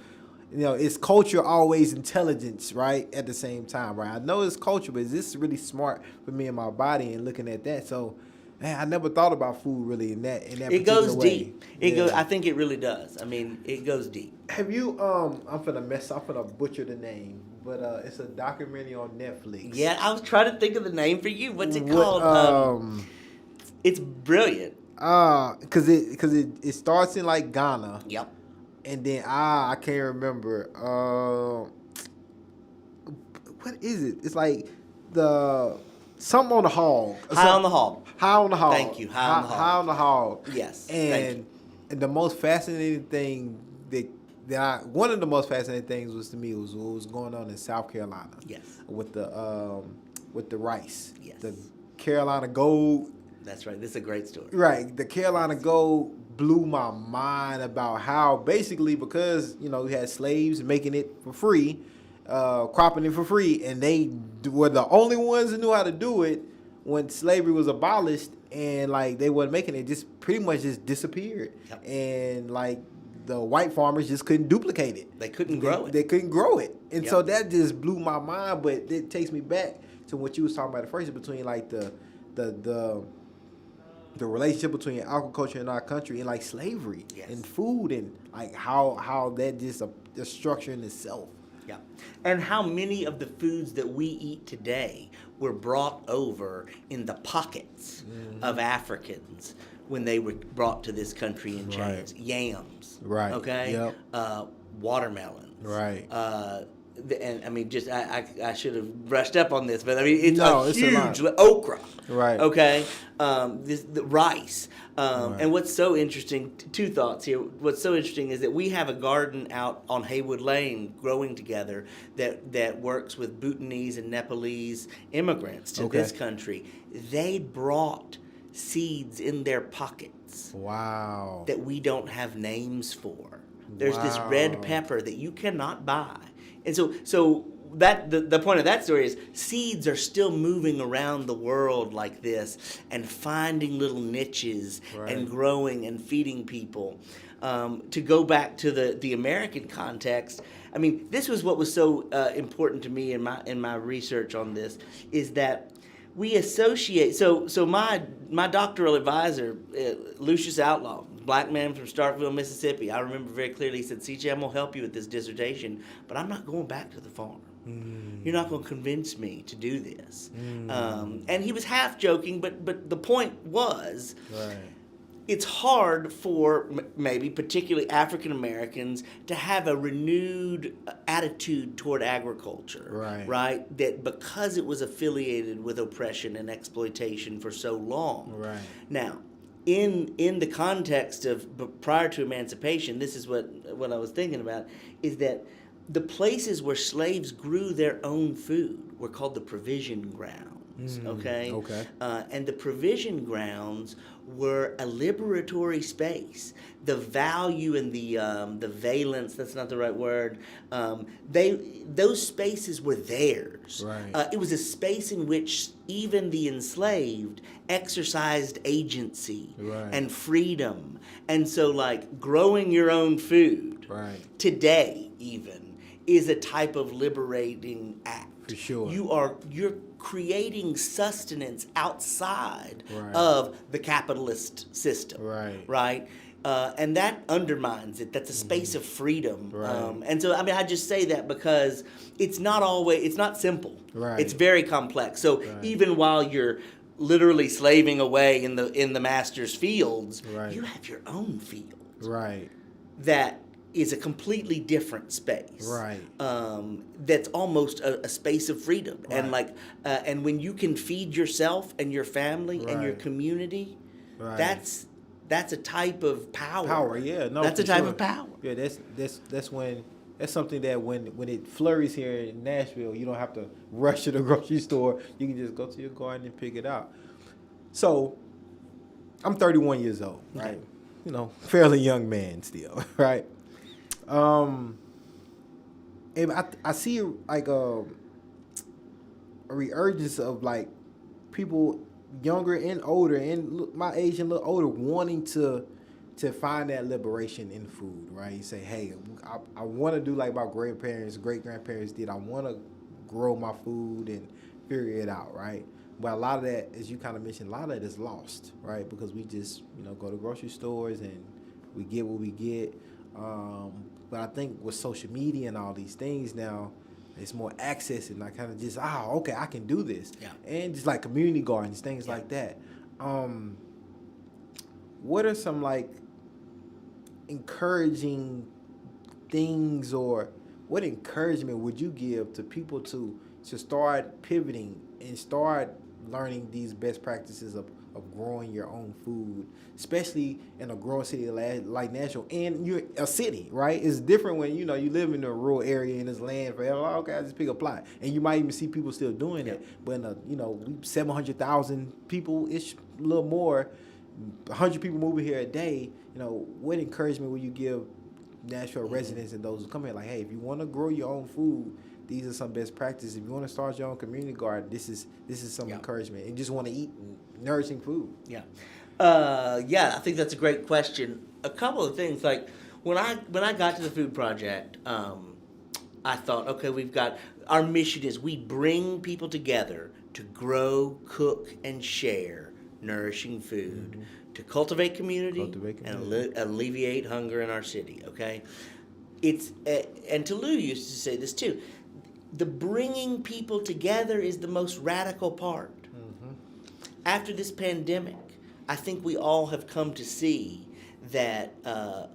You know, is culture always intelligence, right? At the same time, right? I know it's culture, but is this really smart for me and my body? And looking at that, so man, I never thought about food really in that. It goes way. deep. It goes. I think it really does. I mean, it goes deep. Have you? I'm finna butcher the name, but it's a documentary on Netflix. Yeah, I was trying to think of the name for you. What's it called? It's brilliant. Cause it starts in like Ghana. Yep. And then I can't remember. What is it? It's like something on the hog. High on the hog. High on the hog. Thank you. High on the hog. High on the hog. Yes. And the most fascinating thing one of the most fascinating things was to me was what was going on in South Carolina. Yes. With the rice. Yes. The Carolina Gold. That's right. This is a great story. Right. The Carolina Gold blew my mind about how basically because, you know, we had slaves making it for free, cropping it for free, and they were the only ones that knew how to do it when slavery was abolished, and like they weren't making it, just pretty much just disappeared. Yep. And like the white farmers just couldn't duplicate it. They couldn't grow it. They couldn't grow it. And Yep. so that just blew my mind, but it takes me back to what you was talking about at first between like the relationship between agriculture in our country and like slavery and food and like how that just a structure in itself. Yeah. And how many of the foods that we eat today were brought over in the pockets of Africans when they were brought to this country in chains. Right. Yams. Right. Okay. Yep. Watermelons. Right. And I mean, just I should have brushed up on this, but I mean, it's huge okra. Right. Okay. The rice. Right. And what's so interesting? Two thoughts here. What's so interesting is that we have a garden out on Haywood Lane growing together that works with Bhutanese and Nepalese immigrants to this country. They brought seeds in their pockets. Wow. That we don't have names for. There's this red pepper that you cannot buy. And so that the point of that story is seeds are still moving around the world like this and finding little niches and growing and feeding people. To go back to the American context, I mean, this was what was so important to me in my research on this is that we associate. So my doctoral advisor, Lucius Outlaw, black man from Starkville, Mississippi. I remember very clearly. He said, "CJ, I'm gonna help you with this dissertation, but I'm not going back to the farm. You're not gonna convince me to do this." And he was half joking, but the point was. Right. It's hard for maybe particularly African Americans to have a renewed attitude toward agriculture, right? That because it was affiliated with oppression and exploitation for so long. Right. Now, in the context of prior to emancipation, this is what I was thinking about, is that the places where slaves grew their own food were called the provision grounds. okay? Okay. And the provision grounds were a liberatory space. The value and the valence, that's not the right word, those spaces were theirs. Right. It was a space in which even the enslaved exercised agency Right. and freedom. And so, like, growing your own food Right. today even is a type of liberating act. For sure. You're creating sustenance outside Right. of the capitalist system. Right. Right. And that undermines it. That's a space of freedom. Right. And so, I mean, I just say that because it's not simple. Right. It's very complex. So Right. even while you're literally slaving away in the master's fields, Right. you have your own field Right. that is a completely different space. Right. That's almost a space of freedom. And Right. and when you can feed yourself and your family and your Right. community, Right. that's a type of power. Power, yeah, no, That's a for type sure. of power. Yeah, that's something that when it flurries here in Nashville, you don't have to rush to the grocery store. You can just go to your garden and pick it out. So, I'm 31 years old, right? Okay. You know, fairly young man still, right? And I see like a resurgence of like people younger and older, and my age and a little older, wanting to find that liberation in food, right? You say, hey, I want to do like my great grandparents did. I want to grow my food and figure it out, right? But a lot of that, as you kind of mentioned, a lot of that is lost, right? Because we just, go to grocery stores and we get what we get. But I think with social media and all these things now, it's more access, and I kind of just, okay, I can do this. Yeah. And just like community gardens, things like that. What are some like encouraging things, or what encouragement would you give to people to start pivoting and start learning these best practices of growing your own food, especially in a growing city like Nashville, and you're a city, right? It's different when, you live in a rural area and it's land forever. Okay, I just pick a plot. And you might even see people still doing it. But in we 700,000 people-ish, a little more, 100 people moving here a day, what encouragement would you give Nashville residents and those who come here? Like, hey, if you want to grow your own food, these are some best practices. If you want to start your own community garden, this is some encouragement. And just want to eat nourishing food. Yeah. I think that's a great question. A couple of things, like when I got to the food project, I thought, okay, our mission is we bring people together to grow, cook, and share nourishing food, to cultivate community, and alleviate hunger in our city. Okay, and Toulouse used to say this too. The bringing people together is the most radical part. After this pandemic, I think we all have come to see that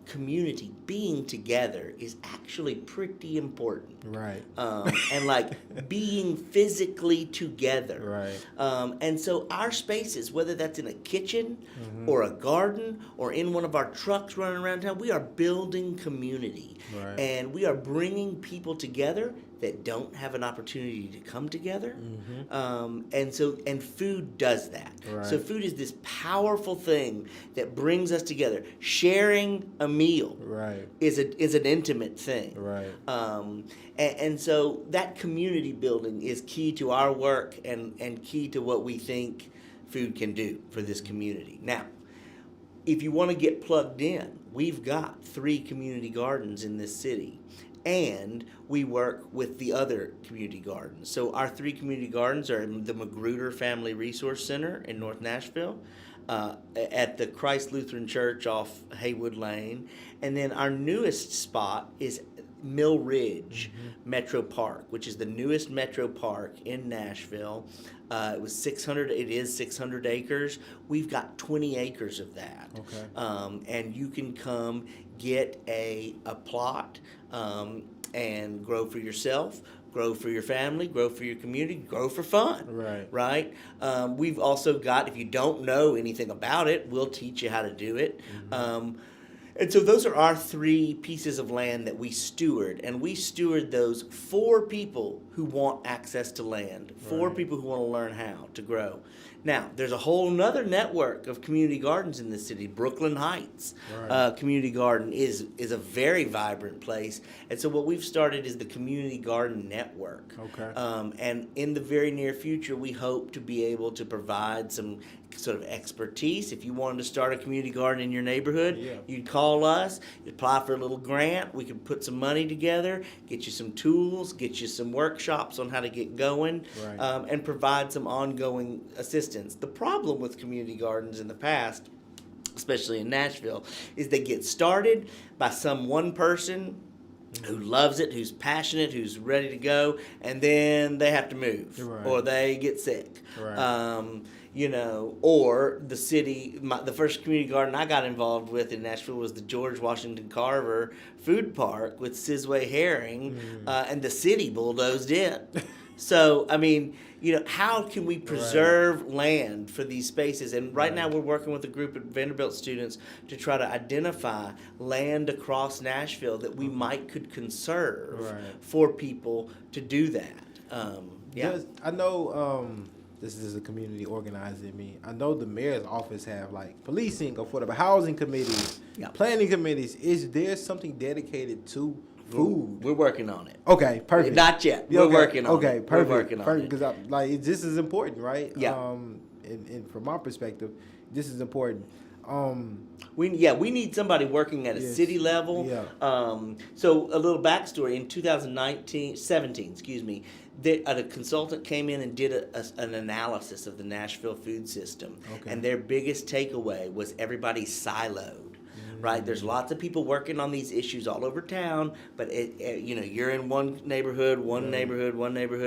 community, being together, is actually pretty important. Right. And like being physically together. Right. And so our spaces, whether that's in a kitchen or a garden or in one of our trucks running around town, we are building community. Right. And we are bringing people together that don't have an opportunity to come together. And food does that. Right. So food is this powerful thing that brings us together. Sharing a meal is an intimate thing. Right. And so that community building is key to our work and key to what we think food can do for this community. Now, if you want to get plugged in, we've got 3 community gardens in this city. And we work with the other community gardens. So our 3 community gardens are in the Magruder Family Resource Center in North Nashville, at the Christ Lutheran Church off Haywood Lane. And then our newest spot is Mill Ridge Metro Park, which is the newest Metro Park in Nashville. It is 600 acres. We've got 20 acres of that. Okay. And you can come get a plot and grow for yourself, grow for your family, grow for your community, grow for fun. Right? We've also got, if you don't know anything about it, we'll teach you how to do it. And so those are our 3 pieces of land that we steward, and we steward those for people who want access to land, for Right. people who want to learn how to grow. Now, there's a whole nother network of community gardens in the city. Brooklyn Heights Right. Community Garden is a very vibrant place, and so what we've started is the Community Garden Network. Okay. And in the very near future, we hope to be able to provide some sort of expertise. If you wanted to start a community garden in your neighborhood, Yeah. you'd call us, you'd apply for a little grant, we could put some money together, get you some tools, get you some workshops on how to get going, Right. and provide some ongoing assistance. The problem with community gardens in the past, especially in Nashville, is they get started by some one person who loves it, who's passionate, who's ready to go, and then they have to move, Right. or they get sick. Right. Or the city, the first community garden I got involved with in Nashville was the George Washington Carver Food Park with Sizway Herring, and the city bulldozed it. So, I mean, how can we preserve land for these spaces? And right now we're working with a group of Vanderbilt students to try to identify land across Nashville that we could conserve Right. for people to do that. I know this is a community organizer in me. I know the mayor's office have like policing, affordable housing committees, Yeah. planning committees. Is there something dedicated to food? We're working on it. Okay, perfect. Not yet. Yeah, We're okay, working on okay, it. perfect. We're working on it. Because this is important, right? Yeah. And from my perspective, this is important. We need somebody working at a Yes. city level. Yeah. So a little backstory: in 17, a consultant came in and did an analysis of the Nashville food system, Okay. and their biggest takeaway was everybody's siloed. Right, there's lots of people working on these issues all over town, but you're in one neighborhood,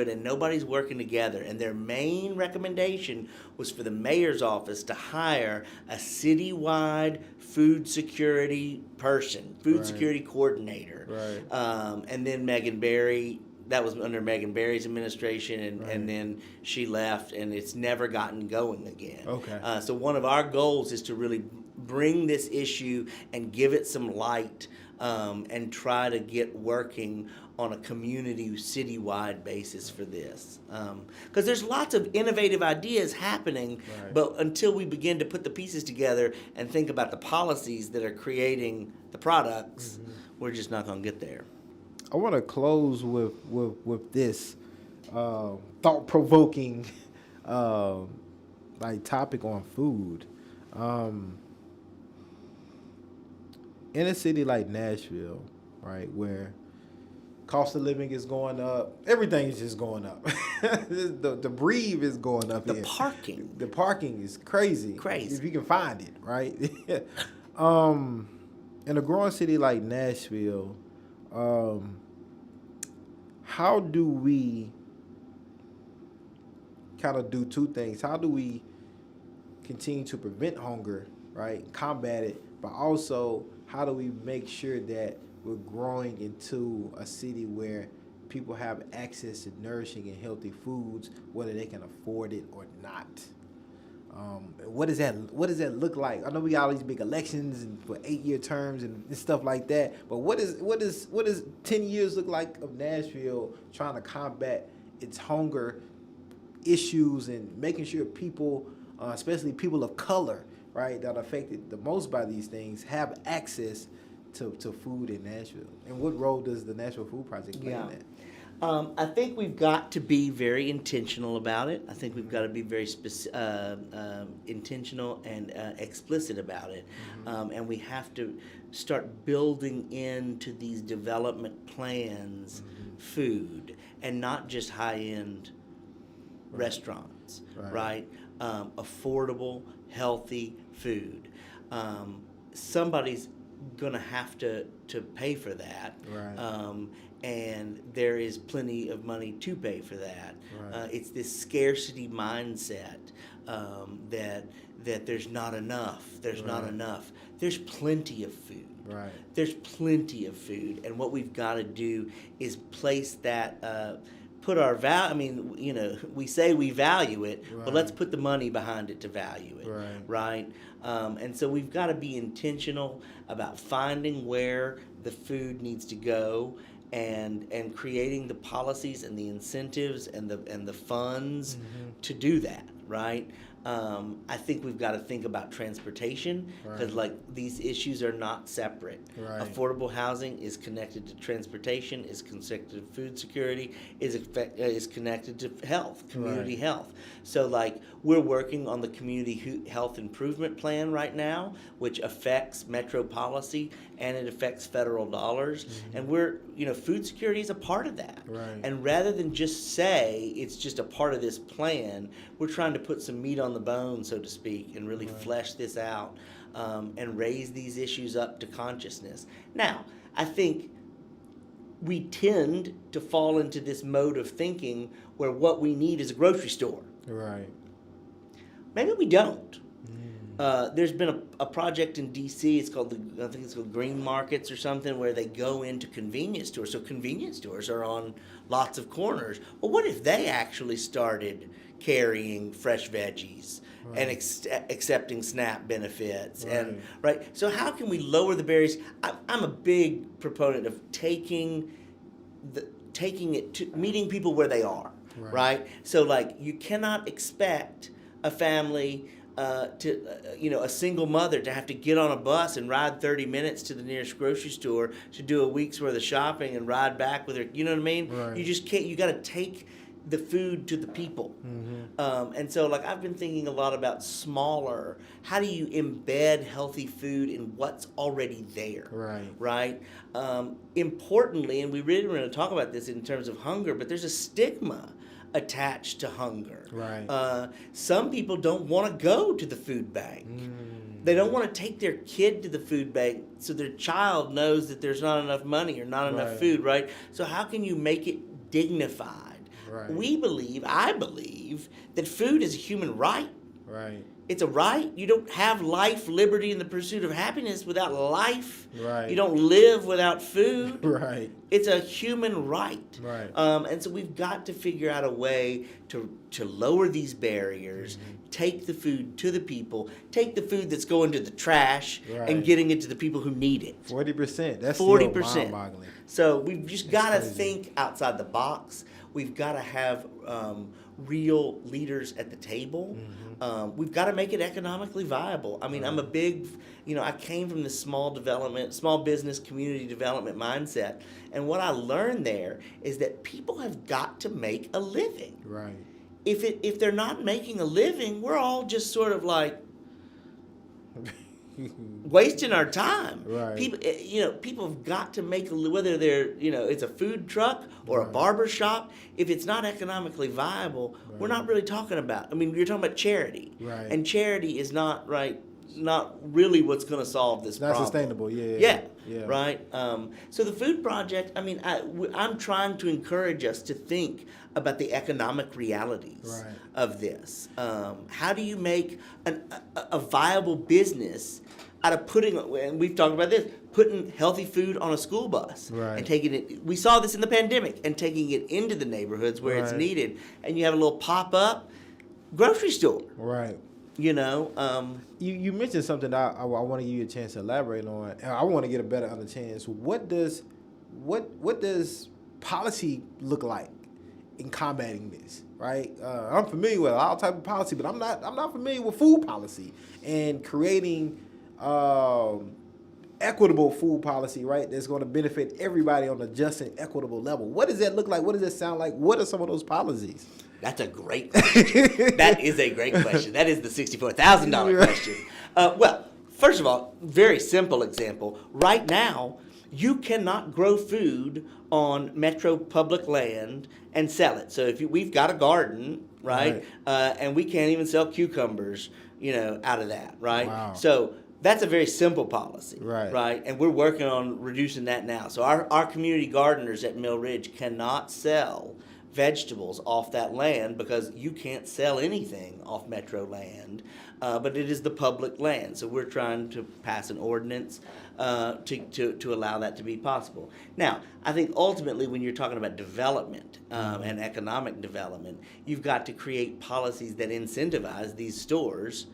and nobody's working together. And their main recommendation was for the mayor's office to hire a citywide food security person, food Right. security coordinator. Right. And then Megan Barry. That was under Megan Barry's administration, Right. and then she left, and it's never gotten going again. Okay. So one of our goals is to really bring this issue and give it some light, and try to get working on a community citywide basis for this. Because there's lots of innovative ideas happening, Right. but until we begin to put the pieces together and think about the policies that are creating the products, we're just not going to get there. I want to close with this thought-provoking topic on food. In a city like Nashville, right, where cost of living is going up, everything is just going up. the breathe is going up. The here. parking. The parking is crazy. Crazy. If you can find it, right? In a growing city like Nashville, how do we kind of do 2 things? How do we continue to prevent hunger, right? Combat it, but also how do we make sure that we're growing into a city where people have access to nourishing and healthy foods, whether they can afford it or not? What does that look like? I know we got all these big elections and for 8-year terms and stuff like that, but what does 10 years look like of Nashville trying to combat its hunger issues and making sure people, especially people of color, right, that are affected the most by these things, have access to food in Nashville? And what role does the Nashville Food Project play in that? I think we've got to be very intentional about it. I think we've got to be very intentional and explicit about it. And we have to start building into these development plans food, and not just high-end restaurants, right? Affordable, healthy food. Somebody's going to have to pay for that. Right. And there is plenty of money to pay for that. Right. It's this scarcity mindset that there's not enough. There's not Right. enough. There's plenty of food. Right. There's plenty of food, and what we've got to do is place that, put our I mean, we say we value it, Right. but let's put the money behind it to value it, Right. right? And so we've got to be intentional about finding where the food needs to go, and creating the policies and the incentives and the funds to do that, right? I think we've got to think about transportation, because Right. these issues are not separate. Right. Affordable housing is connected to transportation, is connected to food security, is connected to health, community Right. health. So we're working on the community health improvement plan right now, which affects metro policy and it affects federal dollars. And food security is a part of that. Right. And rather than just say it's just a part of this plan, we're trying to put some meat on the bone, so to speak, and really flesh this out, and raise these issues up to consciousness. Now, I think we tend to fall into this mode of thinking where what we need is a grocery store. Right. Maybe we don't. There's been a project in DC. It's called I think it's called Green Markets or something, where they go into convenience stores. So convenience stores are on lots of corners. Well, what if they actually started carrying fresh veggies and accepting SNAP benefits? Right. And right. So how can we lower the barriers? I'm a big proponent of taking it to meeting people where they are. Right. So you cannot expect a family. A single mother to have to get on a bus and ride 30 minutes to the nearest grocery store to do a week's worth of shopping and ride back with her. You know what I mean? Right. You just can't. You got to take the food to the people. And so I've been thinking a lot about smaller. How do you embed healthy food in what's already there? Right. Importantly, and we really want to talk about this in terms of hunger, but there's a stigma attached to hunger. Right. Some people don't want to go to the food bank. They don't want to take their kid to the food bank so their child knows that there's not enough money or not enough food, right? So how can you make it dignified? Right. I believe that food is a human right. Right. It's a right. You don't have life, liberty, and the pursuit of happiness without life. Right. You don't live without food. Right. It's a human right. Right. And so we've got to figure out a way to lower these barriers, take the food to the people, take the food that's going to the trash and getting it to the people who need it. 40%. That's 40%. still mind-boggling. So we've just got to crazy. think outside the box. We've got to have real leaders at the table. We've got to make it economically viable. I mean, I'm a big, I came from this small business, community development mindset. And what I learned there is that people have got to make a living. Right. If they're not making a living, we're all just sort of wasting our time. Right. People have got to make whether they're, it's a food truck or a barber shop. If it's not economically viable, we're not really talking about. I mean, you're talking about charity, Right. and charity is not really what's going to solve this Not problem. sustainable. Yeah. Yeah. Right. So the food project. I mean, I'm trying to encourage us to think about the economic realities of this. How do you make a viable business out of and we've talked about this, putting healthy food on a school bus and taking it. We saw this in the pandemic, and taking it into the neighborhoods where it's needed, and you have a little pop-up grocery store. Right. You mentioned something that I want to give you a chance to elaborate on, and I want to get a better understanding. So what does policy look like in combating this? Right. I'm familiar with all type of policy, but I'm not familiar with food policy and creating equitable food policy, right? That's going to benefit everybody on a just and equitable level. What does that look like? What does that sound like? What are some of those policies? That's a great question. That is a great question. That is the $64,000 question. Well, first of all, very simple example. Right now, you cannot grow food on metro public land and sell it. So we've got a garden, right? And we can't even sell cucumbers, out of that, right? Wow. So that's a very simple policy, right? And we're working on reducing that now. So our community gardeners at Mill Ridge cannot sell vegetables off that land because you can't sell anything off metro land, but it is the public land. So we're trying to pass an ordinance to allow that to be possible. Now, I think ultimately when you're talking about development and economic development, you've got to create policies that incentivize these stores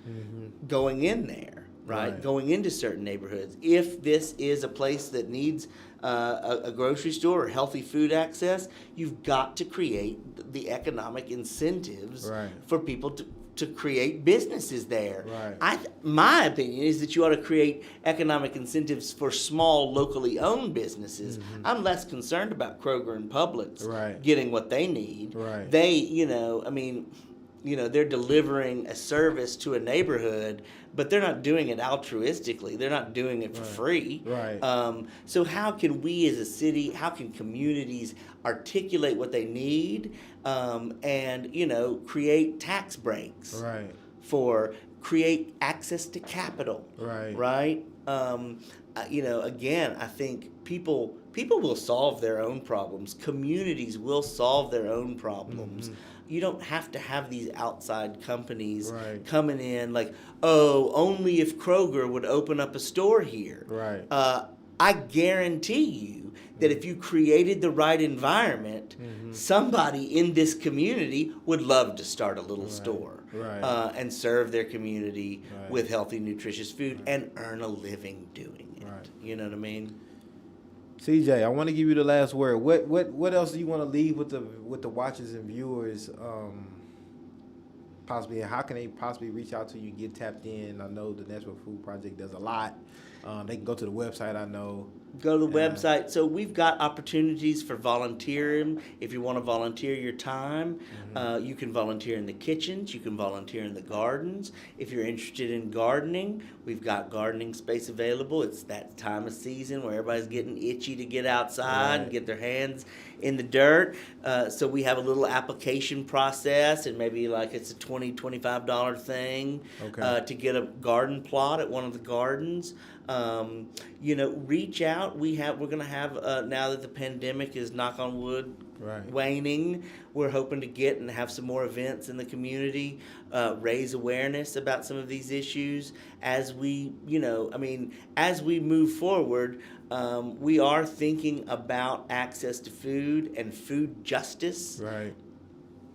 going in there, right? Going into certain neighborhoods. If this is a place that needs a grocery store or healthy food access, you've got to create the economic incentives for people to create businesses there. My opinion is that you ought to create economic incentives for small, locally owned businesses. I'm less concerned about Kroger and Publix getting what they need. They, they're delivering a service to a neighborhood, but they're not doing it altruistically. They're not doing it for free. So how can we as a city, how can communities articulate what they need and, create tax breaks create access to capital, again, I think people will solve their own problems. Communities will solve their own problems. You don't have to have these outside companies coming in like, oh, only if Kroger would open up a store here. I guarantee you that if you created the right environment, somebody in this community would love to start a little store and serve their community with healthy, nutritious food and earn a living doing it. You know what I mean? CJ, I want to give you the last word. What else do you want to leave with the watchers and viewers? Possibly, how can they possibly reach out to you, get tapped in? I know the Nashville Food Project does a lot. They can go to the website, I know. Go to the website. So we've got opportunities for volunteering. If you want to volunteer your time, you can volunteer in the kitchens. You can volunteer in the gardens. If you're interested in gardening, we've got gardening space available. It's that time of season where everybody's getting itchy to get outside and get their hands in the dirt. So we have a little application process, and maybe like it's a $20, $25 thing to get a garden plot at one of the gardens. Reach out. We're going to have, now that the pandemic is, knock on wood, waning, we're hoping to get and have some more events in the community, raise awareness about some of these issues as we, as we move forward. We are thinking about access to food and food justice.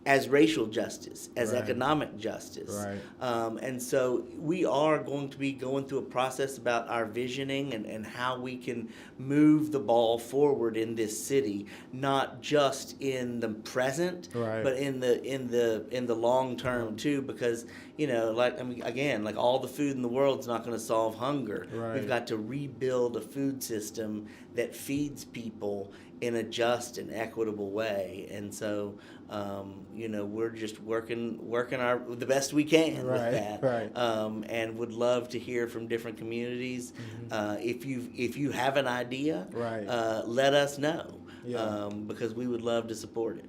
As racial justice, as economic justice. And so we are going to be going through a process about our visioning and how we can move the ball forward in this city, not just in the present, but in the long term too, because like all the food in the world's not going to solve hunger. We've got to rebuild a food system that feeds people in a just and equitable way. And so we're just working the best we can with that, and would love to hear from different communities. If you have an idea, let us know, because we would love to support it.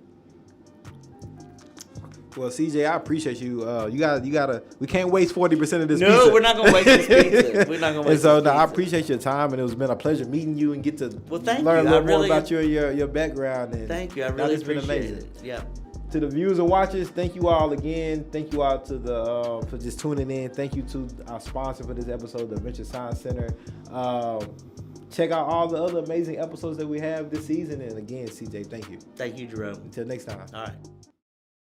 Well, CJ, I appreciate you. You gotta. We can't waste 40% of this. No, pizza. we're not gonna waste this pizza. We're not gonna waste. And so, this I appreciate your time, and it's been a pleasure meeting you and get to thank learn you. a little more about your background. And thank you. I really appreciate amazing. it. Yeah. To the viewers and watchers, thank you all again. Thank you all to the for just tuning in. Thank you to our sponsor for this episode, the Adventure Science Center. Check out all the other amazing episodes that we have this season. And again, CJ, thank you. Thank you, Jerome. Until next time. All right.